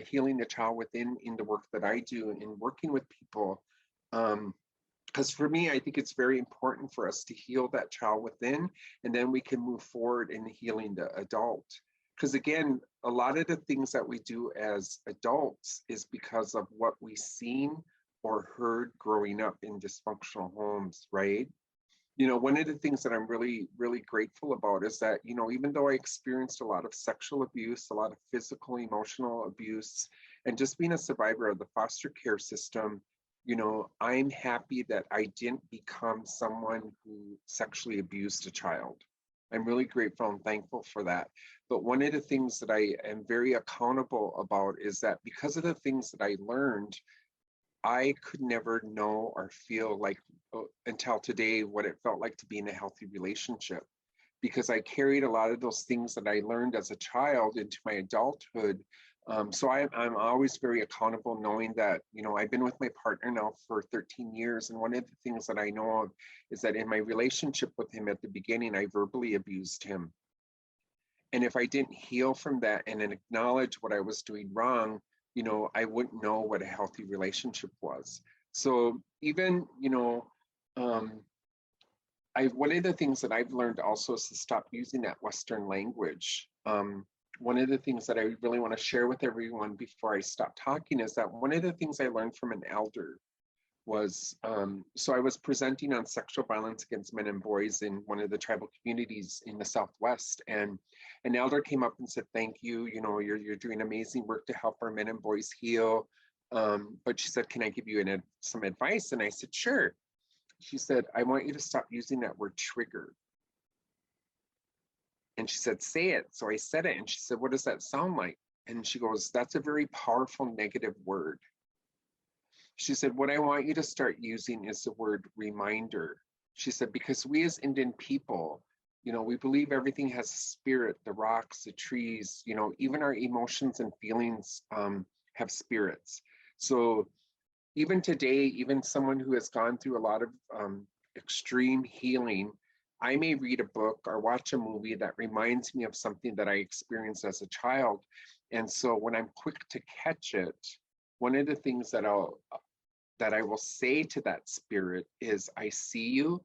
healing the child within, in the work that I do in working with people. Because for me, I think it's very important for us to heal that child within, and then we can move forward in healing the adult. Because again, a lot of the things that we do as adults is because of what we've seen or heard growing up in dysfunctional homes, right? One of the things that I'm really, really grateful about is that, even though I experienced a lot of sexual abuse, a lot of physical, emotional abuse, and just being a survivor of the foster care system, You know, I'm happy that I didn't become someone who sexually abused a child. I'm really grateful and thankful for that. But one of the things that I am very accountable about is that because of the things that I learned, I could never know or feel like until today what it felt like to be in a healthy relationship, because I carried a lot of those things that I learned as a child into my adulthood. So I'm always very accountable, knowing that, you know, I've been with my partner now for 13 years. And one of the things that I know of is that in my relationship with him at the beginning, I verbally abused him. And if I didn't heal from that and then acknowledge what I was doing wrong, you know, I wouldn't know what a healthy relationship was. So even, you know, one of the things that I've learned also is to stop using that Western language. One of the things that I really want to share with everyone before I stop talking is that one of the things I learned from an elder was, so I was presenting on sexual violence against men and boys in one of the tribal communities in the Southwest. And an elder came up and said, thank you, you know, you're doing amazing work to help our men and boys heal. But she said, can I give you some advice? And I said, sure. She said, I want you to stop using that word trigger. And she said, say it. So I said it. And she said, what does that sound like? And she goes, that's a very powerful negative word. She said, what I want you to start using is the word reminder. She said, because we as Indian people, you know, we believe everything has a spirit, the rocks, the trees, you know, even our emotions and feelings have spirits. So even today, even someone who has gone through a lot of extreme healing, I may read a book or watch a movie that reminds me of something that I experienced as a child. And so when I'm quick to catch it, one of the things that I will say to that spirit is, I see you,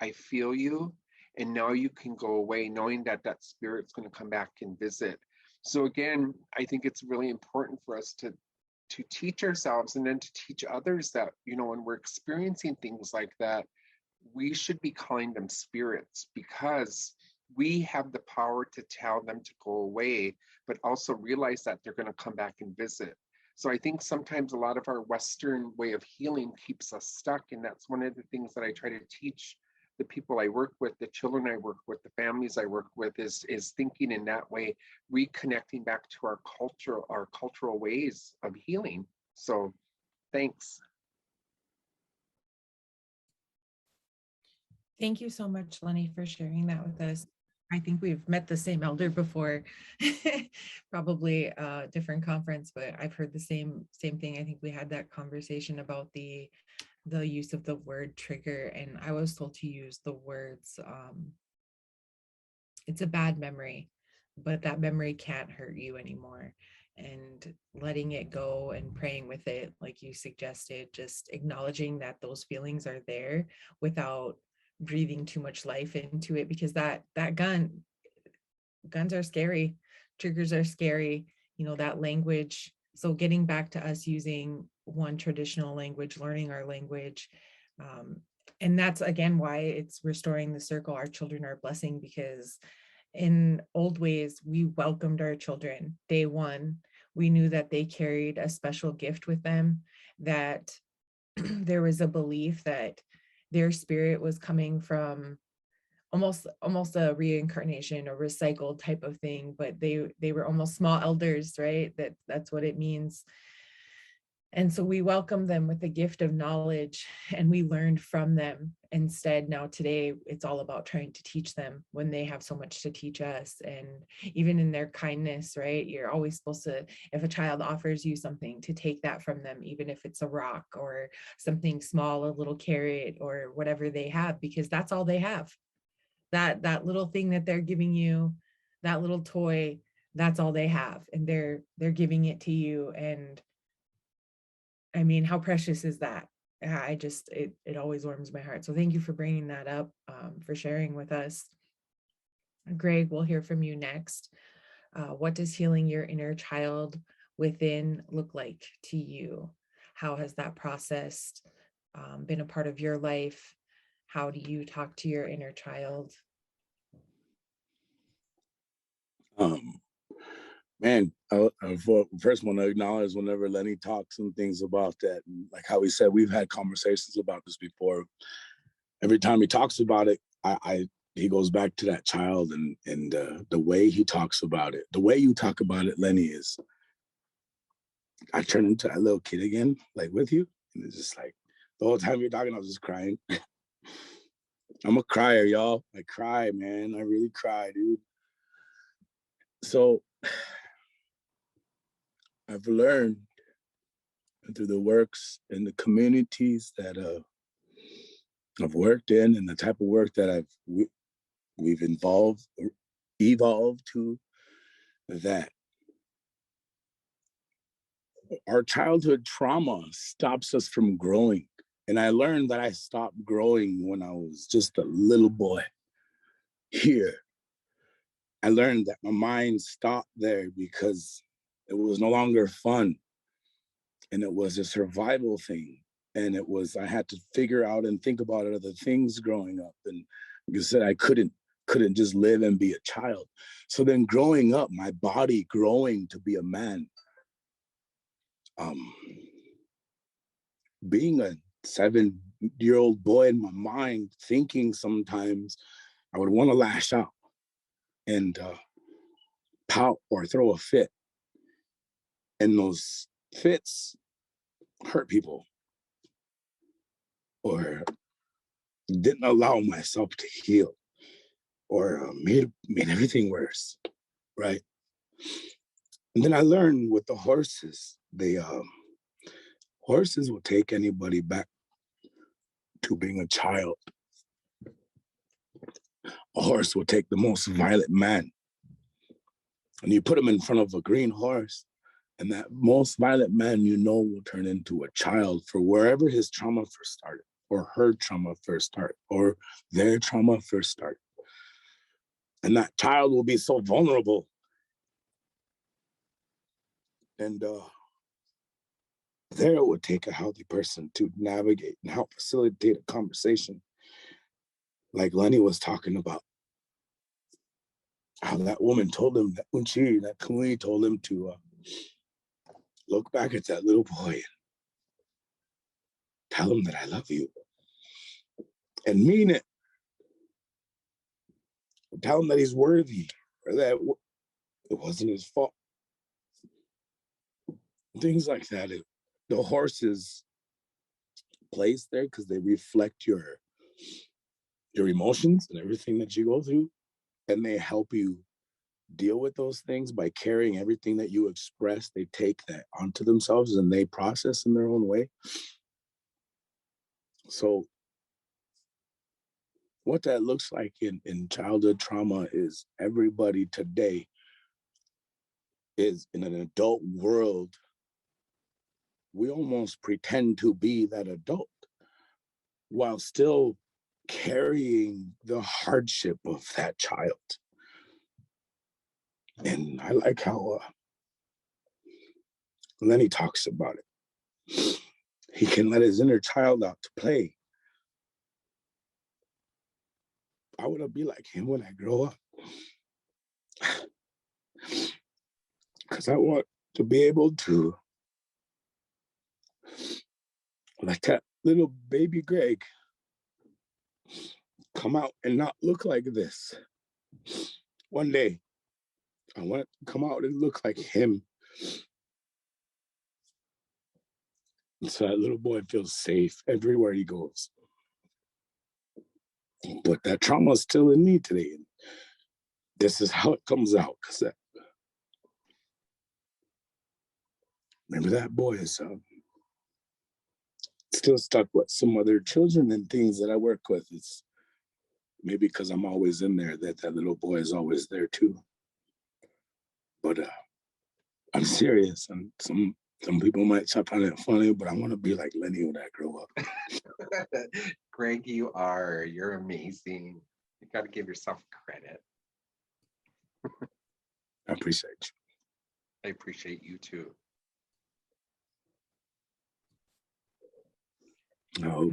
I feel you, and now you can go away, knowing that that spirit's going to come back and visit. So again, I think it's really important for us to teach ourselves and then to teach others that, you know, when we're experiencing things like that, we should be calling them spirits, because we have the power to tell them to go away, but also realize that they're going to come back and visit. So I think sometimes a lot of our Western way of healing keeps us stuck. And that's one of the things that I try to teach the people I work with, the children I work with, the families I work with, is thinking in that way, reconnecting back to our culture, our cultural ways of healing. So thanks. Thank you so much, Lenny, for sharing that with us. I think we've met the same elder before, probably a different conference, but I've heard the same thing. I think we had that conversation about the use of the word trigger, and I was told to use the words, it's a bad memory, but that memory can't hurt you anymore. And letting it go and praying with it, like you suggested, just acknowledging that those feelings are there without breathing too much life into it, because that guns are scary, triggers are scary, you know, that language. So getting back to us using one traditional language, learning our language, and that's again why it's restoring the circle. Our children are a blessing, because in old ways we welcomed our children day one. We knew that they carried a special gift with them, that there was a belief that their spirit was coming from almost a reincarnation or recycled type of thing, but they were almost small elders, right? That's what it means. And so we welcome them with the gift of knowledge, and we learned from them. Instead, now today, it's all about trying to teach them when they have so much to teach us. And even in their kindness, right? You're always supposed to, if a child offers you something, to take that from them, even if it's a rock or something small, a little carrot or whatever they have, because that's all they have. That little thing that they're giving you, that little toy, that's all they have. And they're giving it to you. And I mean, how precious is that? It always warms my heart. So thank you for bringing that up, for sharing with us. Greg, we'll hear from you next. What does healing your inner child within look like to you? How has that process been a part of your life? How do you talk to your inner child? Um, Man, I first want to acknowledge whenever Lenny talks and things about that, and like how he said, we've had conversations about this before. Every time he talks about it, he goes back to that child, and the way he talks about it, the way you talk about it, Lenny, is I turn into a little kid again, like with you, and it's just like the whole time you're talking, I was just crying. I'm a crier, y'all. I cry, man. I really cry, dude. So I've learned through the works and the communities that I've worked in, and the type of work that we've evolved to, that our childhood trauma stops us from growing. And I learned that I stopped growing when I was just a little boy. Here, I learned that my mind stopped there because it was no longer fun, and it was a survival thing. And I had to figure out and think about other things growing up. And like I said, I couldn't just live and be a child. So then growing up, my body growing to be a man, being a 7-year-old boy in my mind, thinking sometimes I would want to lash out and pout or throw a fit. And those fits hurt people, or didn't allow myself to heal, or made everything worse, right? And then I learned with the horses, horses will take anybody back to being a child. A horse will take the most violent man, and you put him in front of a green horse, and that most violent man, will turn into a child for wherever his trauma first started, or her trauma first started, or their trauma first started. And that child will be so vulnerable. And there it would take a healthy person to navigate and help facilitate a conversation. Like Lenny was talking about, how that woman told him that that Kamui told him to look back at that little boy and tell him that I love you and mean it. Tell him that he's worthy, or that it wasn't his fault. Things like that. The horses placed there because they reflect your emotions and everything that you go through, and they help you deal with those things by carrying everything that you express. They take that onto themselves and they process in their own way. So what that looks like in childhood trauma is everybody today is in an adult world. We almost pretend to be that adult while still carrying the hardship of that child. And I like how Lenny talks about it. He can let his inner child out to play. I want to be like him when I grow up. Because I want to be able to let that little baby Greg come out and not look like this. One day, I want it to come out and look like him. And so that little boy feels safe everywhere he goes. But that trauma is still in me today. And this is how it comes out. Because remember, that boy is still stuck with some other children and things that I work with. It's maybe because I'm always in there that little boy is always there too. But I'm serious, and some people might find it funny, but I want to be like Lenny when I grow up. Greg, you're amazing. You got to give yourself credit. I appreciate you. I appreciate you too. No.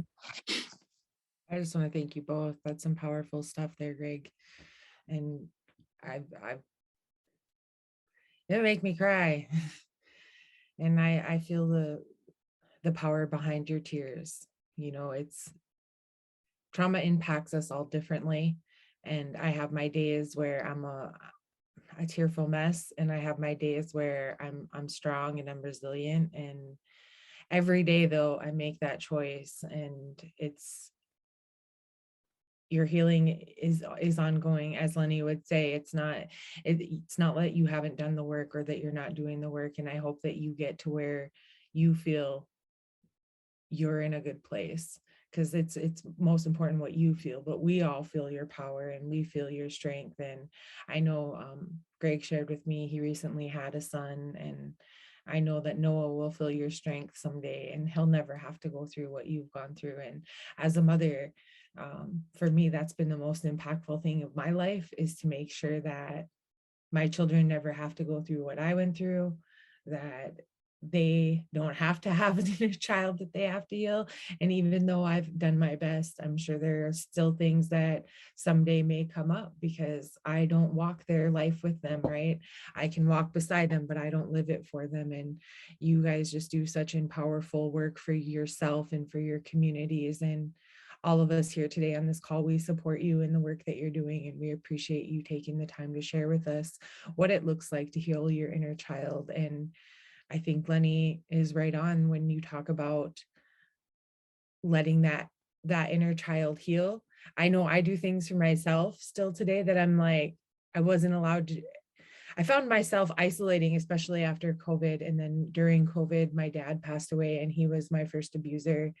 I just want to thank you both. That's some powerful stuff there, Greg. And I've It make me cry. And I feel the power behind your tears. You know, it's trauma impacts us all differently. And I have my days where I'm a tearful mess, and I have my days where I'm strong and I'm resilient. And every day though, I make that choice, and it's your healing is ongoing. As Lenny would say, it's not that you haven't done the work or that you're not doing the work. And I hope that you get to where you feel you're in a good place, because it's most important what you feel. But we all feel your power and we feel your strength. And I know Greg shared with me he recently had a son, and I know that Noah will feel your strength someday, and he'll never have to go through what you've gone through. And as a mother, for me, that's been the most impactful thing of my life, is to make sure that my children never have to go through what I went through, that they don't have to have an inner child that they have to heal. And even though I've done my best, I'm sure there are still things that someday may come up, because I don't walk their life with them, right? I can walk beside them, but I don't live it for them. And you guys just do such powerful work for yourself and for your communities. And all of us here today on this call, we support you in the work that you're doing, and we appreciate you taking the time to share with us what it looks like to heal your inner child. And I think Lenny is right on when you talk about letting that inner child heal. I know I do things for myself still today that I'm like, I wasn't allowed to. I found myself isolating, especially after COVID. And then during COVID, my dad passed away, and he was my first abuser.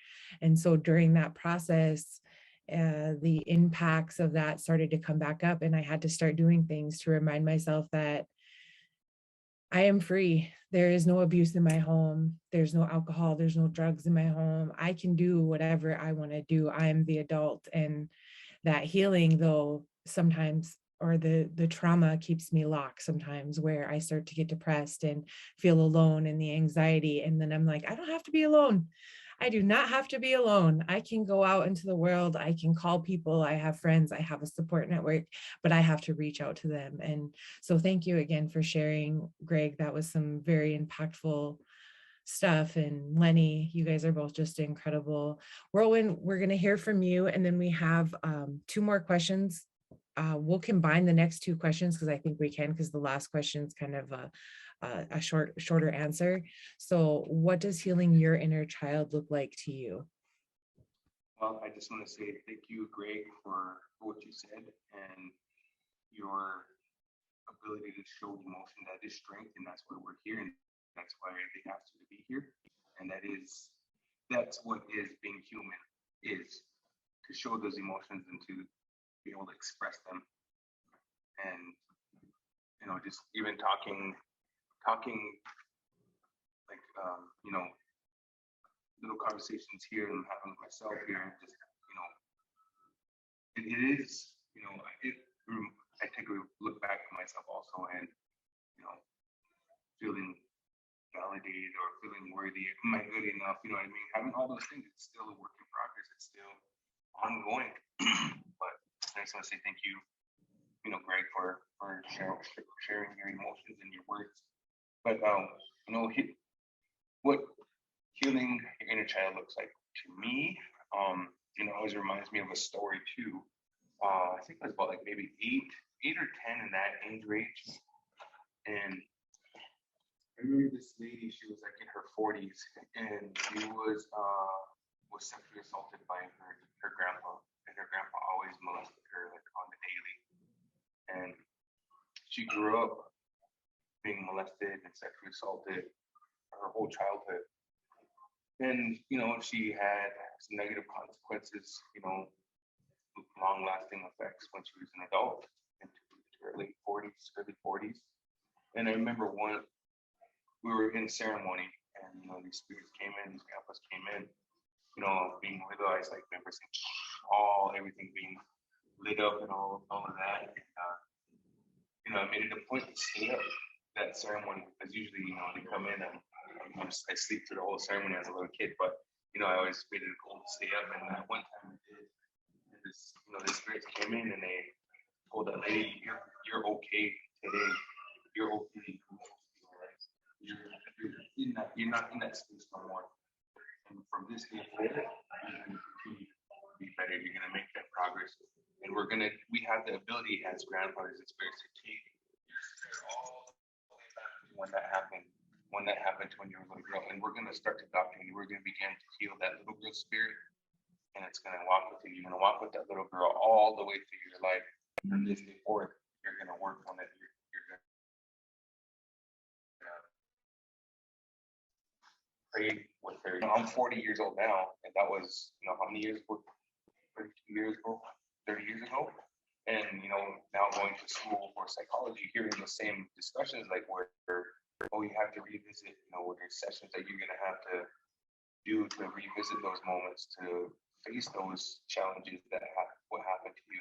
And so during that process, the impacts of that started to come back up, and I had to start doing things to remind myself that I am free. There is no abuse in my home. There's no alcohol. There's no drugs in my home. I can do whatever I want to do. I am the adult. And that healing, though, sometimes, or the trauma keeps me locked sometimes, where I start to get depressed and feel alone, and the anxiety. And then I'm like, I don't have to be alone. I do not have to be alone. I can go out into the world. I can call people. I have friends. I have a support network, but I have to reach out to them. And so thank you again for sharing, Greg. That was some very impactful stuff. And Lenny, you guys are both just incredible. Whirlwind, we're going to hear from you. And then we have 2 more questions. We'll combine the next 2 questions, because I think we can, because the last question is kind of a shorter answer. So what does healing your inner child look like to you? Well, I just want to say thank you, Greg, for what you said and your ability to show emotion. That is strength, and that's why we're here, and that's why they asked you to be here. And that's what is being human, is to show those emotions and to be able to express them. And just even talking like little conversations here and having myself here, just it is I take a look back at myself also, and feeling validated or feeling worthy. Am I good enough? You know what I mean? Having all those things, it's still a work in progress. It's still ongoing. But I just want to say thank you, Greg, for sharing your emotions and your words. But what healing your inner child looks like to me, always reminds me of a story too. I think it was about like maybe 8 or 10 in that age range. And I remember this lady, she was like in her 40s, and she was sexually assaulted by her grandpa. And her grandpa always molested her like on the daily. And she grew up being molested and sexually assaulted her whole childhood. And she had some negative consequences, long-lasting effects when she was an adult into her late 40s, early 40s. And I remember we were in ceremony, and these spirits came in, these grandpas came in, being realized, like members, everything being lit up and all of that. And I made it a point to stay up that ceremony, because usually they come in and I sleep through the whole ceremony as a little kid, but I always made it a goal to stay up. And that one time I did, and the spirits came in and they told that lady, you're okay today, you're okay. you're not in that space no more. And from this day forward, you're going to continue to be better. You're going to make that progress. And we have the ability as grandfathers and spirits to take your spirit all the way back to when that happened to when you were a little girl. And we're going to start to adopt you. We're going to begin to heal that little girl spirit. And it's going to walk with you. You're going to walk with that little girl all the way through your life. From this day forward, you're going to work on it. You're going to pray with her. I'm 40 years old now, and that was, how many years ago? 32 years ago, 30 years ago. And, now going to school for psychology, hearing the same discussions like where, you have to revisit, there's sessions that you're going to have to do to revisit those moments, to face those challenges that what happened to you.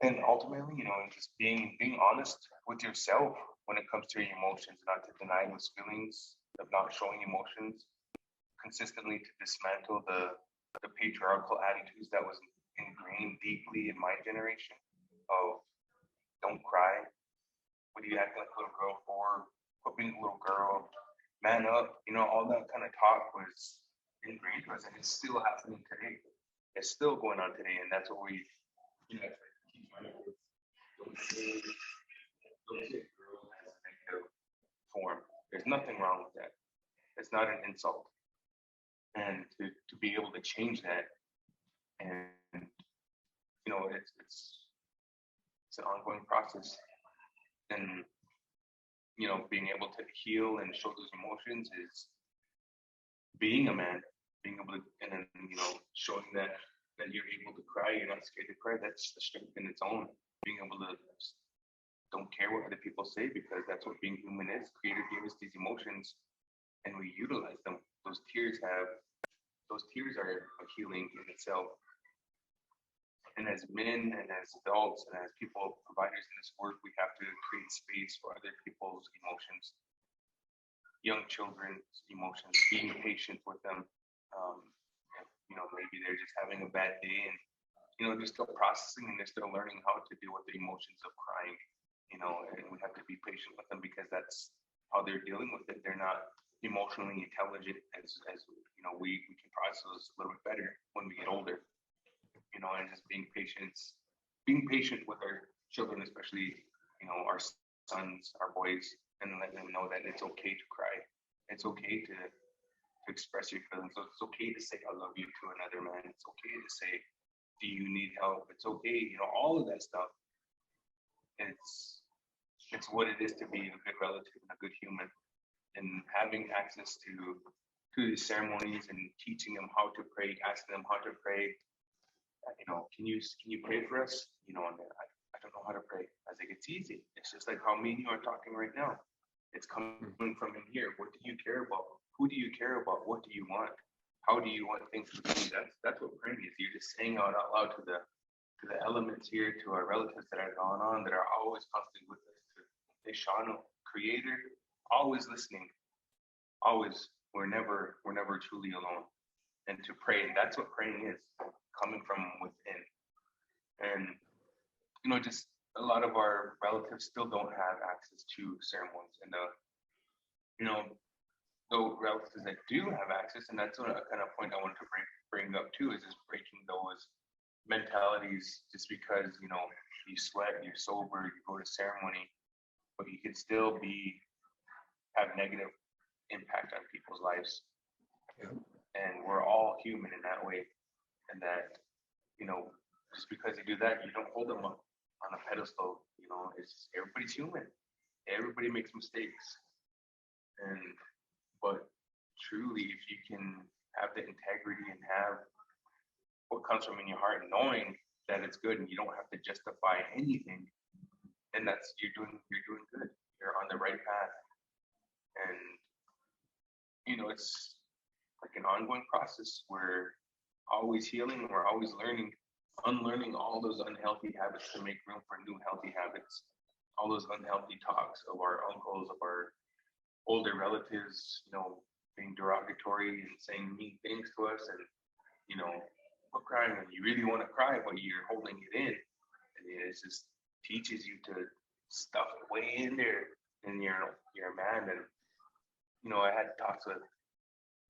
And ultimately, just being honest with yourself when it comes to your emotions, not to deny those feelings of not showing emotions, consistently to dismantle the patriarchal attitudes that was ingrained deeply in my generation of don't cry. What do you act like a little girl for? Quit being a little girl. Man up. All that kind of talk was ingrained to us, and it's still happening today. It's still going on today, and that's what we, keep running with. Don't say girl as a negative form. There's nothing wrong with that. It's not an insult. And to be able to change that, and it's an ongoing process. And being able to heal and show those emotions is being a man, being able to, and then showing that you're able to cry, you're not scared to cry. That's the strength in its own. Being able to don't care what other people say, because that's what being human is. Creator gave us these emotions, and we utilize them. Those tears are a healing in itself. And as men and as adults and as people, providers in this work, we have to create space for other people's emotions, young children's emotions, being patient with them. Maybe they're just having a bad day, and they're still processing and they're still learning how to deal with the emotions of crying. And we have to be patient with them, because that's how they're dealing with it. They're not emotionally intelligent as we can process a little bit better when we get older. And just being patient with our children, especially, our sons, our boys, and letting them know that it's okay to cry. It's okay to express your feelings. So it's okay to say I love you to another man. It's okay to say, do you need help? It's okay, all of that stuff. It's what it is to be a good relative and a good human. And having access to the ceremonies and teaching them how to pray, asking them how to pray. Can you pray for us? And I don't know how to pray. I was like, it's easy. It's just like how me and you are talking right now. It's coming from in here. What do you care about? Who do you care about? What do you want? How do you want things to be? That's what praying is. You're just saying out loud to the elements here, to our relatives that are gone on, that are always constantly with us, to Ishano, Creator, always listening. Always. We're never truly alone. And to pray, and that's what praying is, coming from within. And just a lot of our relatives still don't have access to ceremonies, and the relatives that do have access, and that's a kind of point I wanted to bring up too, is just breaking those mentalities. Just because you sweat, you're sober, you go to ceremony, but you can still have negative impact on people's lives. Yeah. And we're all human in that way, and that just because you do that, you don't hold them up on a pedestal. It's everybody's human. Everybody makes mistakes, but truly, if you can have the integrity and have what comes from in your heart, knowing that it's good, and you don't have to justify anything, then you're doing good. You're on the right path, and it's like an ongoing process. We're always healing. We're always learning, unlearning all those unhealthy habits to make room for new healthy habits. All those unhealthy talks of our uncles, of our older relatives, being derogatory and saying mean things to us, and quit crying when you really want to cry, but you're holding it in, and it just teaches you to stuff it way in there, and you're a man, and I had talks with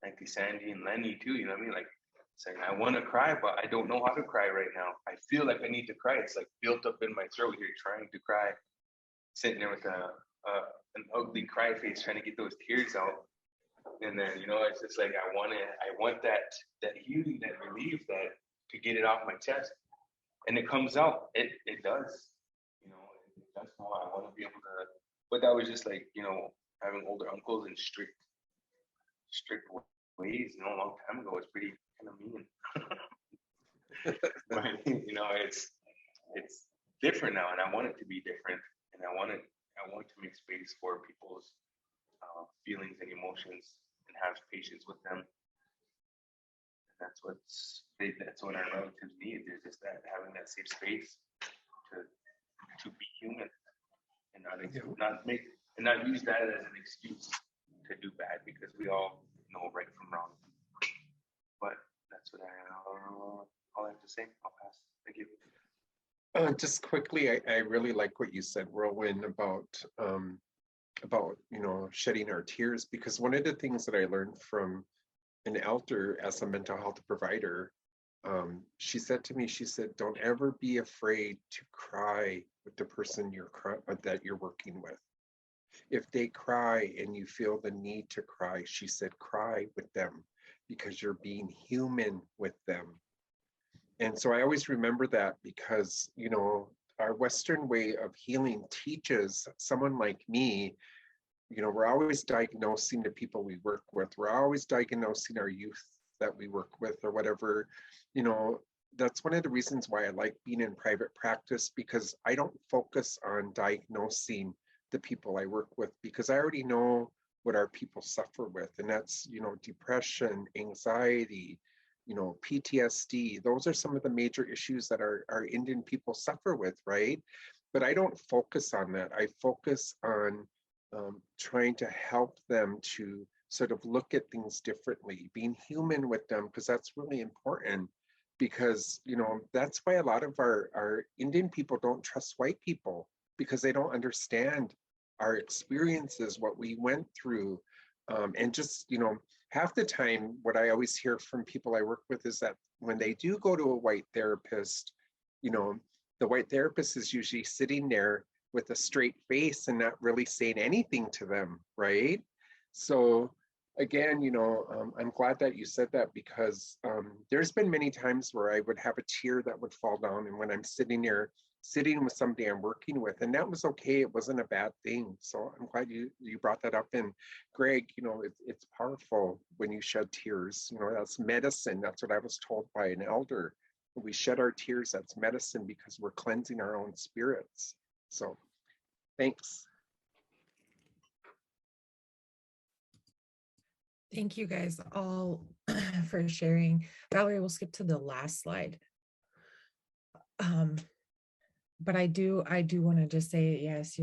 Auntie Sandy and Lenny too. You know what I mean? Like saying I want to cry, but I don't know how to cry right now. I feel like I need to cry. It's like built up in my throat here, trying to cry, sitting there with an ugly cry face, trying to get those tears out. And then it's just like I want that healing, that relief, that to get it off my chest, and it comes out. It does. It does come out. I want to be able to. But that was just like having older uncles and strict ways. A long time ago, it's pretty kind of mean. But it's different now, and I want it to be different, and I want to make space for people's feelings and emotions, and have patience with them. That's what our relatives need. Is just that, having that safe space to be human, and not use that as an excuse to do bad, because we all know right from wrong. But that's what all I have to say. I'll pass. Thank you. Just quickly, I really like what you said, Whirlwind, about shedding our tears, because one of the things that I learned from an elder as a mental health provider, she said to me, don't ever be afraid to cry with the person that you're working with. If they cry and you feel the need to cry, she said, cry with them, because you're being human with them. And so I always remember that, because our Western way of healing teaches someone like me, we're always diagnosing the people we work with. We're always diagnosing our youth that we work with, or whatever. That's one of the reasons why I like being in private practice, because I don't focus on diagnosing the people I work with, because I already know what our people suffer with. And that's, depression, anxiety, PTSD. Those are some of the major issues that our Indian people suffer with, right? But I don't focus on that. I focus on trying to help them to sort of look at things differently, being human with them, because that's really important. Because that's why a lot of our Indian people don't trust white people, because they don't understand our experiences, what we went through. And just half the time, what I always hear from people I work with is that when they do go to a white therapist, the white therapist is usually sitting there with a straight face and not really saying anything to them, right? So again, I'm glad that you said that, because there's been many times where I would have a tear that would fall down, and when I'm sitting with somebody I'm working with, and that was okay. It wasn't a bad thing. So I'm glad you brought that up. And Greg, it's powerful when you shed tears. That's medicine. That's what I was told by an elder. When we shed our tears, that's medicine, because we're cleansing our own spirits. So thanks. Thank you guys all for sharing. Valerie, we'll skip to the last slide. But I do want to just say, yes,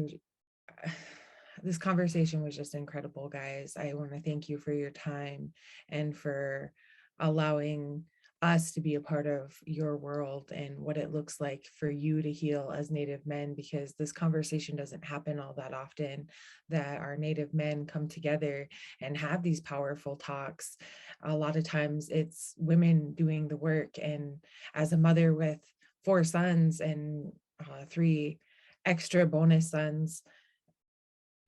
this conversation was just incredible, guys. I want to thank you for your time and for allowing us to be a part of your world and what it looks like for you to heal as Native men, because this conversation doesn't happen all that often, that our Native men come together and have these powerful talks. A lot of times it's women doing the work, and as a mother with 4 sons and 3 extra bonus sons,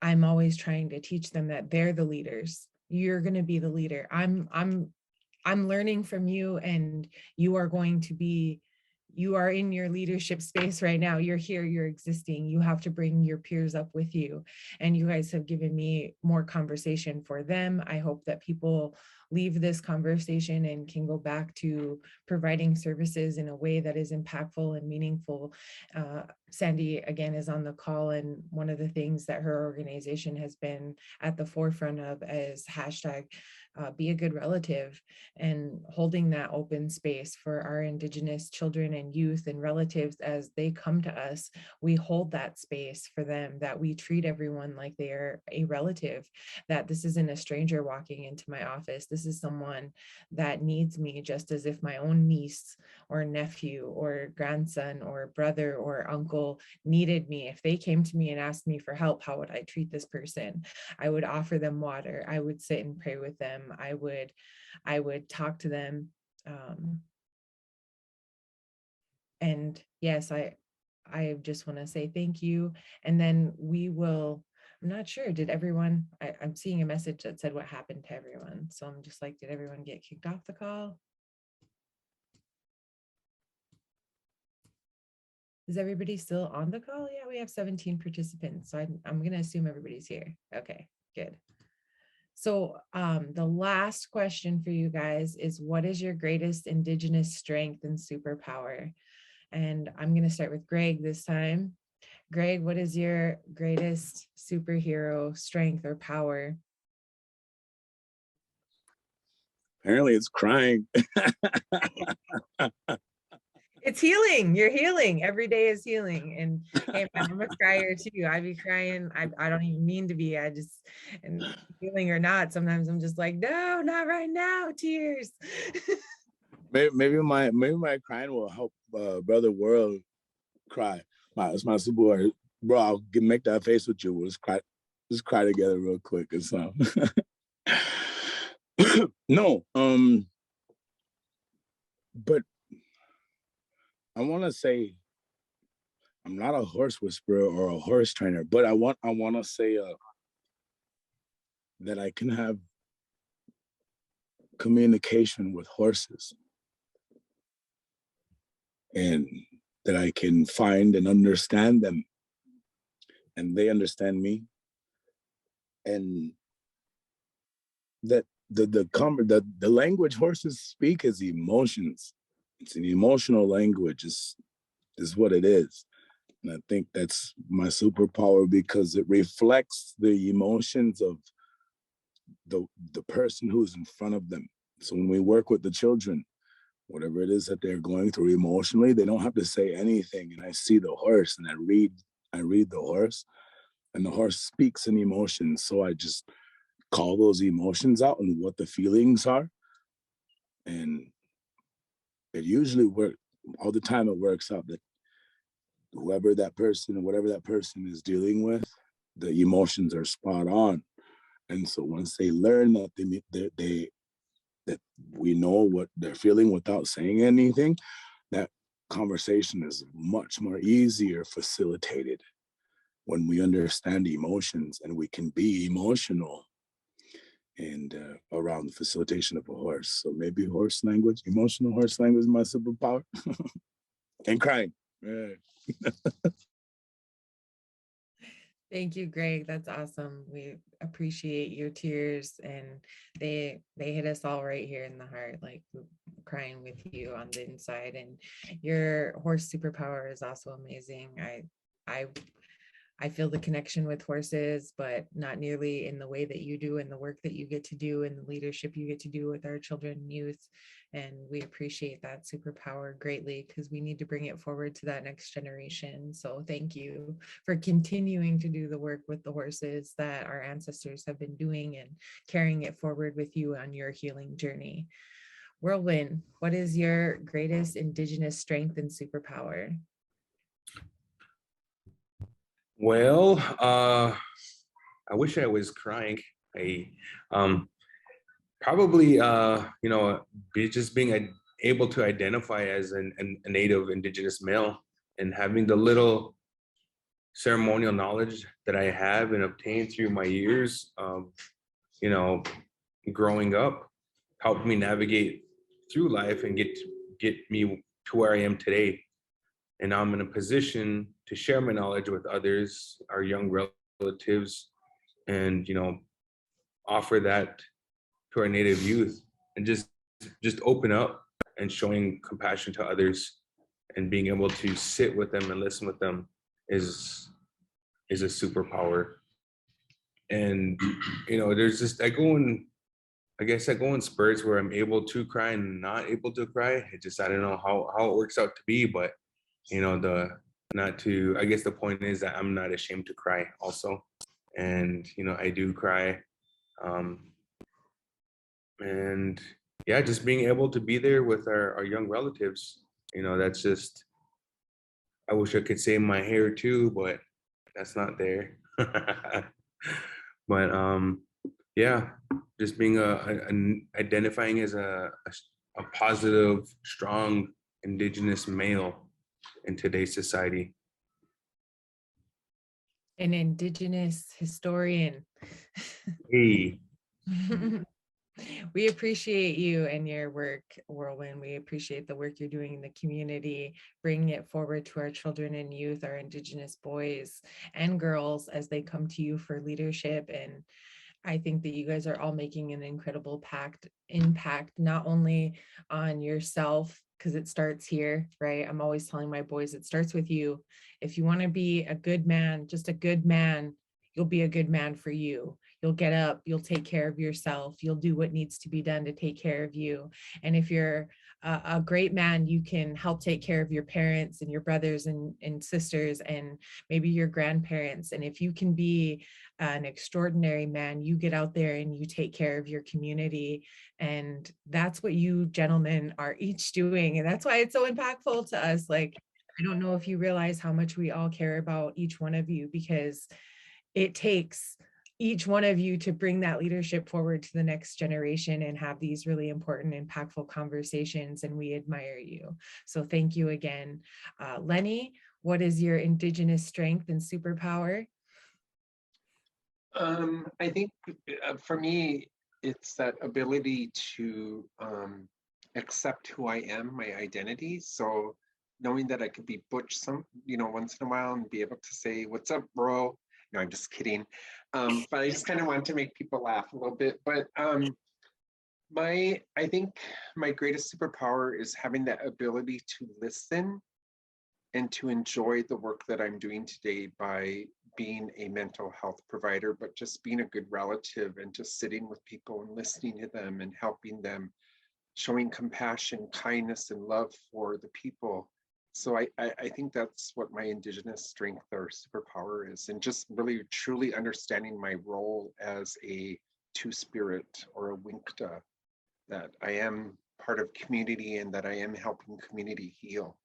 I'm always trying to teach them that they're the leaders. You're going to be the leader. I'm learning from you, and you are in your leadership space right now. You're here, you're existing. You have to bring your peers up with you. And you guys have given me more conversation for them. I hope that people leave this conversation and can go back to providing services in a way that is impactful and meaningful. Sandy, again, is on the call, and one of the things that her organization has been at the forefront of is hashtag be a good relative, and holding that open space for our Indigenous children and youth and relatives as they come to us. We hold that space for them, that we treat everyone like they are a relative, that this isn't a stranger walking into my office. This is someone that needs me just as if my own niece or nephew or grandson or brother or uncle vehicle needed me, if they came to me and asked me for help, how would I treat this person? I would offer them water. I would sit and pray with them. I would talk to them. And yes, I just want to say thank you. And then we will, I'm not sure, did everyone, I'm seeing a message that said what happened to everyone. So I'm just like, did everyone get kicked off the call? Is everybody still on the call? Yeah, we have 17 participants. So I'm going to assume everybody's here. Okay, good. So the last question for you guys is, what is your greatest Indigenous strength and superpower? And I'm going to start with Greg this time. Greg, what is your greatest superhero strength or power? Apparently it's crying. It's healing. You're healing. Every day is healing. And hey, man, I'm a crier too. I be crying. I don't even mean to be. I just, and healing or not, sometimes I'm just like, no, not right now. Tears. maybe my crying will help Brother World cry. It's my superpower. Bro, I'll make that face with you. We'll just cry together real quick or something. No, but I want to say I'm not a horse whisperer or a horse trainer, but I want to say that I can have communication with horses, and that I can find and understand them, and they understand me, and that the language horses speak is emotions. It's an emotional language. Is what it is. And I think that's my superpower, because it reflects the emotions of the person who's in front of them. So when we work with the children, whatever it is that they're going through emotionally, they don't have to say anything. And I see the horse and I read the horse, and the horse speaks in emotions. So I just call those emotions out and what the feelings are. And it usually works all the time. It works out that whatever that person is dealing with, the emotions are spot on. And so once they learn that that we know what they're feeling without saying anything, that conversation is much more easier facilitated when we understand emotions and we can be emotional and around the facilitation of a horse. So maybe horse language, emotional horse language is my superpower. And crying. Yeah. Thank you, Greg. That's awesome. We appreciate your tears, and they hit us all right here in the heart, like crying with you on the inside. And your horse superpower is also amazing. I I feel the connection with horses, but not nearly in the way that you do, and the work that you get to do, and the leadership you get to do with our children and youth. And we appreciate that superpower greatly, because we need to bring it forward to that next generation. So thank you for continuing to do the work with the horses that our ancestors have been doing, and carrying it forward with you on your healing journey. Whirlwind, what is your greatest Indigenous strength and superpower? Well, I wish I was crying. I probably just being able to identify as a native Indigenous male, and having the little ceremonial knowledge that I have and obtained through my years of growing up, helped me navigate through life and get me to where I am today. And now I'm in a position to share my knowledge with others, our young relatives, and offer that to our native youth, and just open up and showing compassion to others, and being able to sit with them and listen with them is a superpower. And there's just I go in spurts where I'm able to cry and not able to cry. I don't know how it works out to be, but I guess the point is that I'm not ashamed to cry also. And I do cry. And yeah, just being able to be there with our young relatives, that's just I wish I could say my hair too, but that's not there. But yeah, just being identifying as a positive, strong Indigenous male in today's society. An Indigenous historian. Hey, We appreciate you and your work, Whirlwind. We appreciate the work you're doing in the community, bringing it forward to our children and youth, our Indigenous boys and girls as they come to you for leadership. And I think that you guys are all making an incredible impact, not only on yourself, because it starts here, right? I'm always telling my boys, it starts with you. If you want to be a good man, just a good man, you'll be a good man for you. You'll get up, you'll take care of yourself, you'll do what needs to be done to take care of you. And if you're a great man, you can help take care of your parents and your brothers and sisters and maybe your grandparents. And if you can be an extraordinary man, you get out there and you take care of your community. And that's what you gentlemen are each doing. And that's why it's so impactful to us. Like, I don't know if you realize how much we all care about each one of you, because it takes each one of you to bring that leadership forward to the next generation and have these really important, impactful conversations. And we admire you. So thank you again. Lenny, what is your Indigenous strength and superpower? I think for me, it's that ability to accept who I am, my identity. So knowing that I could be butch once in a while and be able to say, "What's up, bro?" No, I'm just kidding. But I just kind of want to make people laugh a little bit. But I think my greatest superpower is having that ability to listen and to enjoy the work that I'm doing today by being a mental health provider, but just being a good relative and just sitting with people and listening to them and helping them, showing compassion, kindness, and love for the people. So I think that's what my Indigenous strength or superpower is, and just really truly understanding my role as a two-spirit or a winkta, that I am part of community and that I am helping community heal.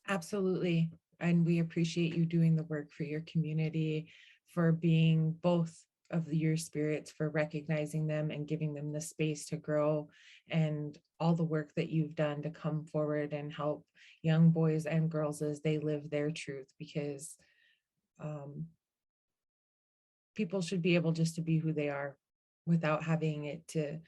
Absolutely. And we appreciate you doing the work for your community, for being both of your spirits, for recognizing them and giving them the space to grow, and all the work that you've done to come forward and help young boys and girls as they live their truth, because people should be able just to be who they are without having to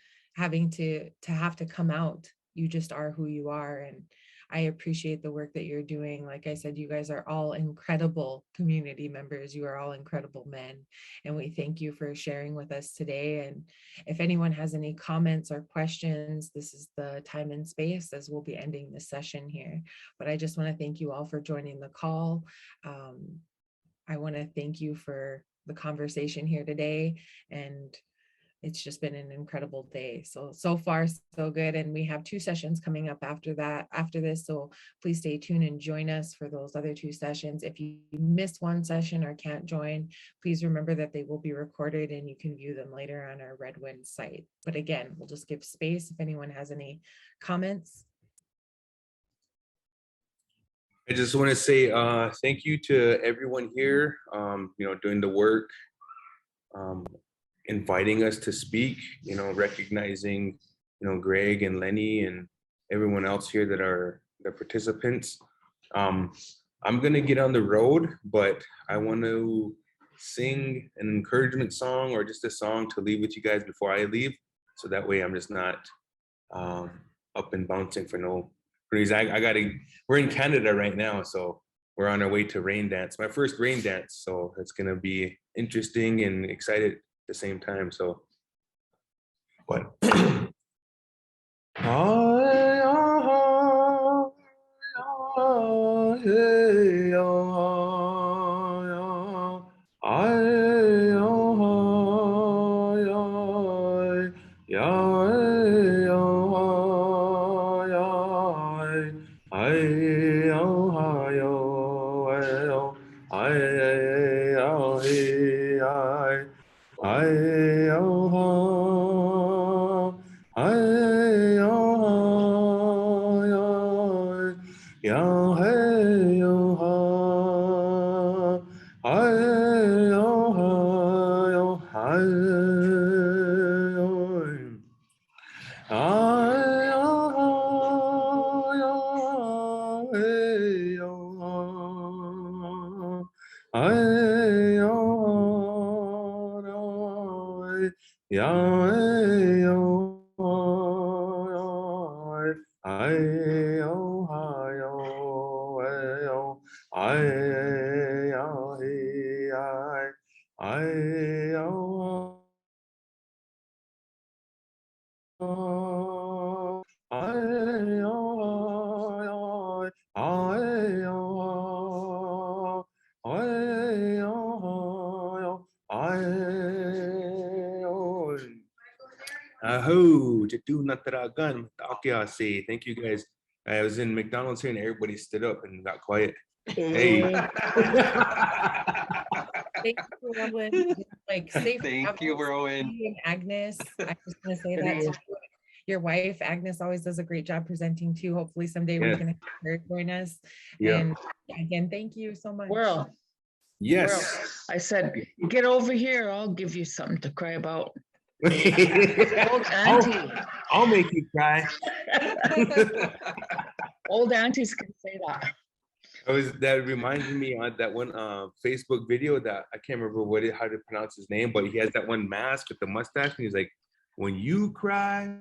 come out. You just are who you are. And I appreciate the work that you're doing. Like I said, you guys are all incredible community members. You are all incredible men. And we thank you for sharing with us today. And if anyone has any comments or questions, this is the time and space, as we'll be ending the session here. But I just want to thank you all for joining the call. I want to thank you for the conversation here today. And it's just been an incredible day. So far, so good. And we have 2 sessions coming up after this. So please stay tuned and join us for those other 2 sessions. If you missed one session or can't join, please remember that they will be recorded and you can view them later on our Redwind site. But again, we'll just give space if anyone has any comments. I just want to say thank you to everyone here, doing the work, inviting us to speak, recognizing, Greg and Lenny and everyone else here that are the participants. I'm going to get on the road, but I want to sing an encouragement song or just a song to leave with you guys before I leave. So that way I'm just not up and bouncing for no reason. We're in Canada right now, so we're on our way to rain dance, my first rain dance. So it's going to be interesting and excited at the same time. So, but Aho, Jatu Nataragan, Takiasi. Thank you guys. I was in McDonald's here and everybody stood up and got quiet. Hey. Thank you, Whirlwind. Like safe Thank you, travels, Whirlwind. you and Agnes. I was gonna say that too. Your wife, Agnes, always does a great job presenting too. Hopefully someday we Yeah. can have her join us. Yeah. And again, thank you so much. Whirl, Yes. I said, get over here. I'll give you something to cry about. Old auntie. I'll make you cry. Old aunties can say that. That reminds me on that one Facebook video that I can't remember how to pronounce his name, but he has that one mask with the mustache, and he's like, "When you cry,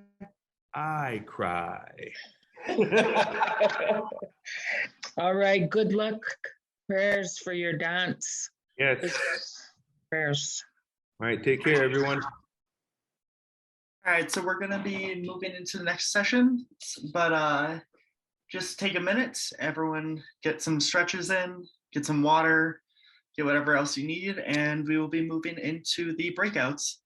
I cry." All right, good luck. Prayers for your dance. Yes. Prayers. All right. Take care, everyone. All right, so we're gonna be moving into the next session, but just take a minute, everyone get some stretches in, get some water, get whatever else you need, and we will be moving into the breakouts.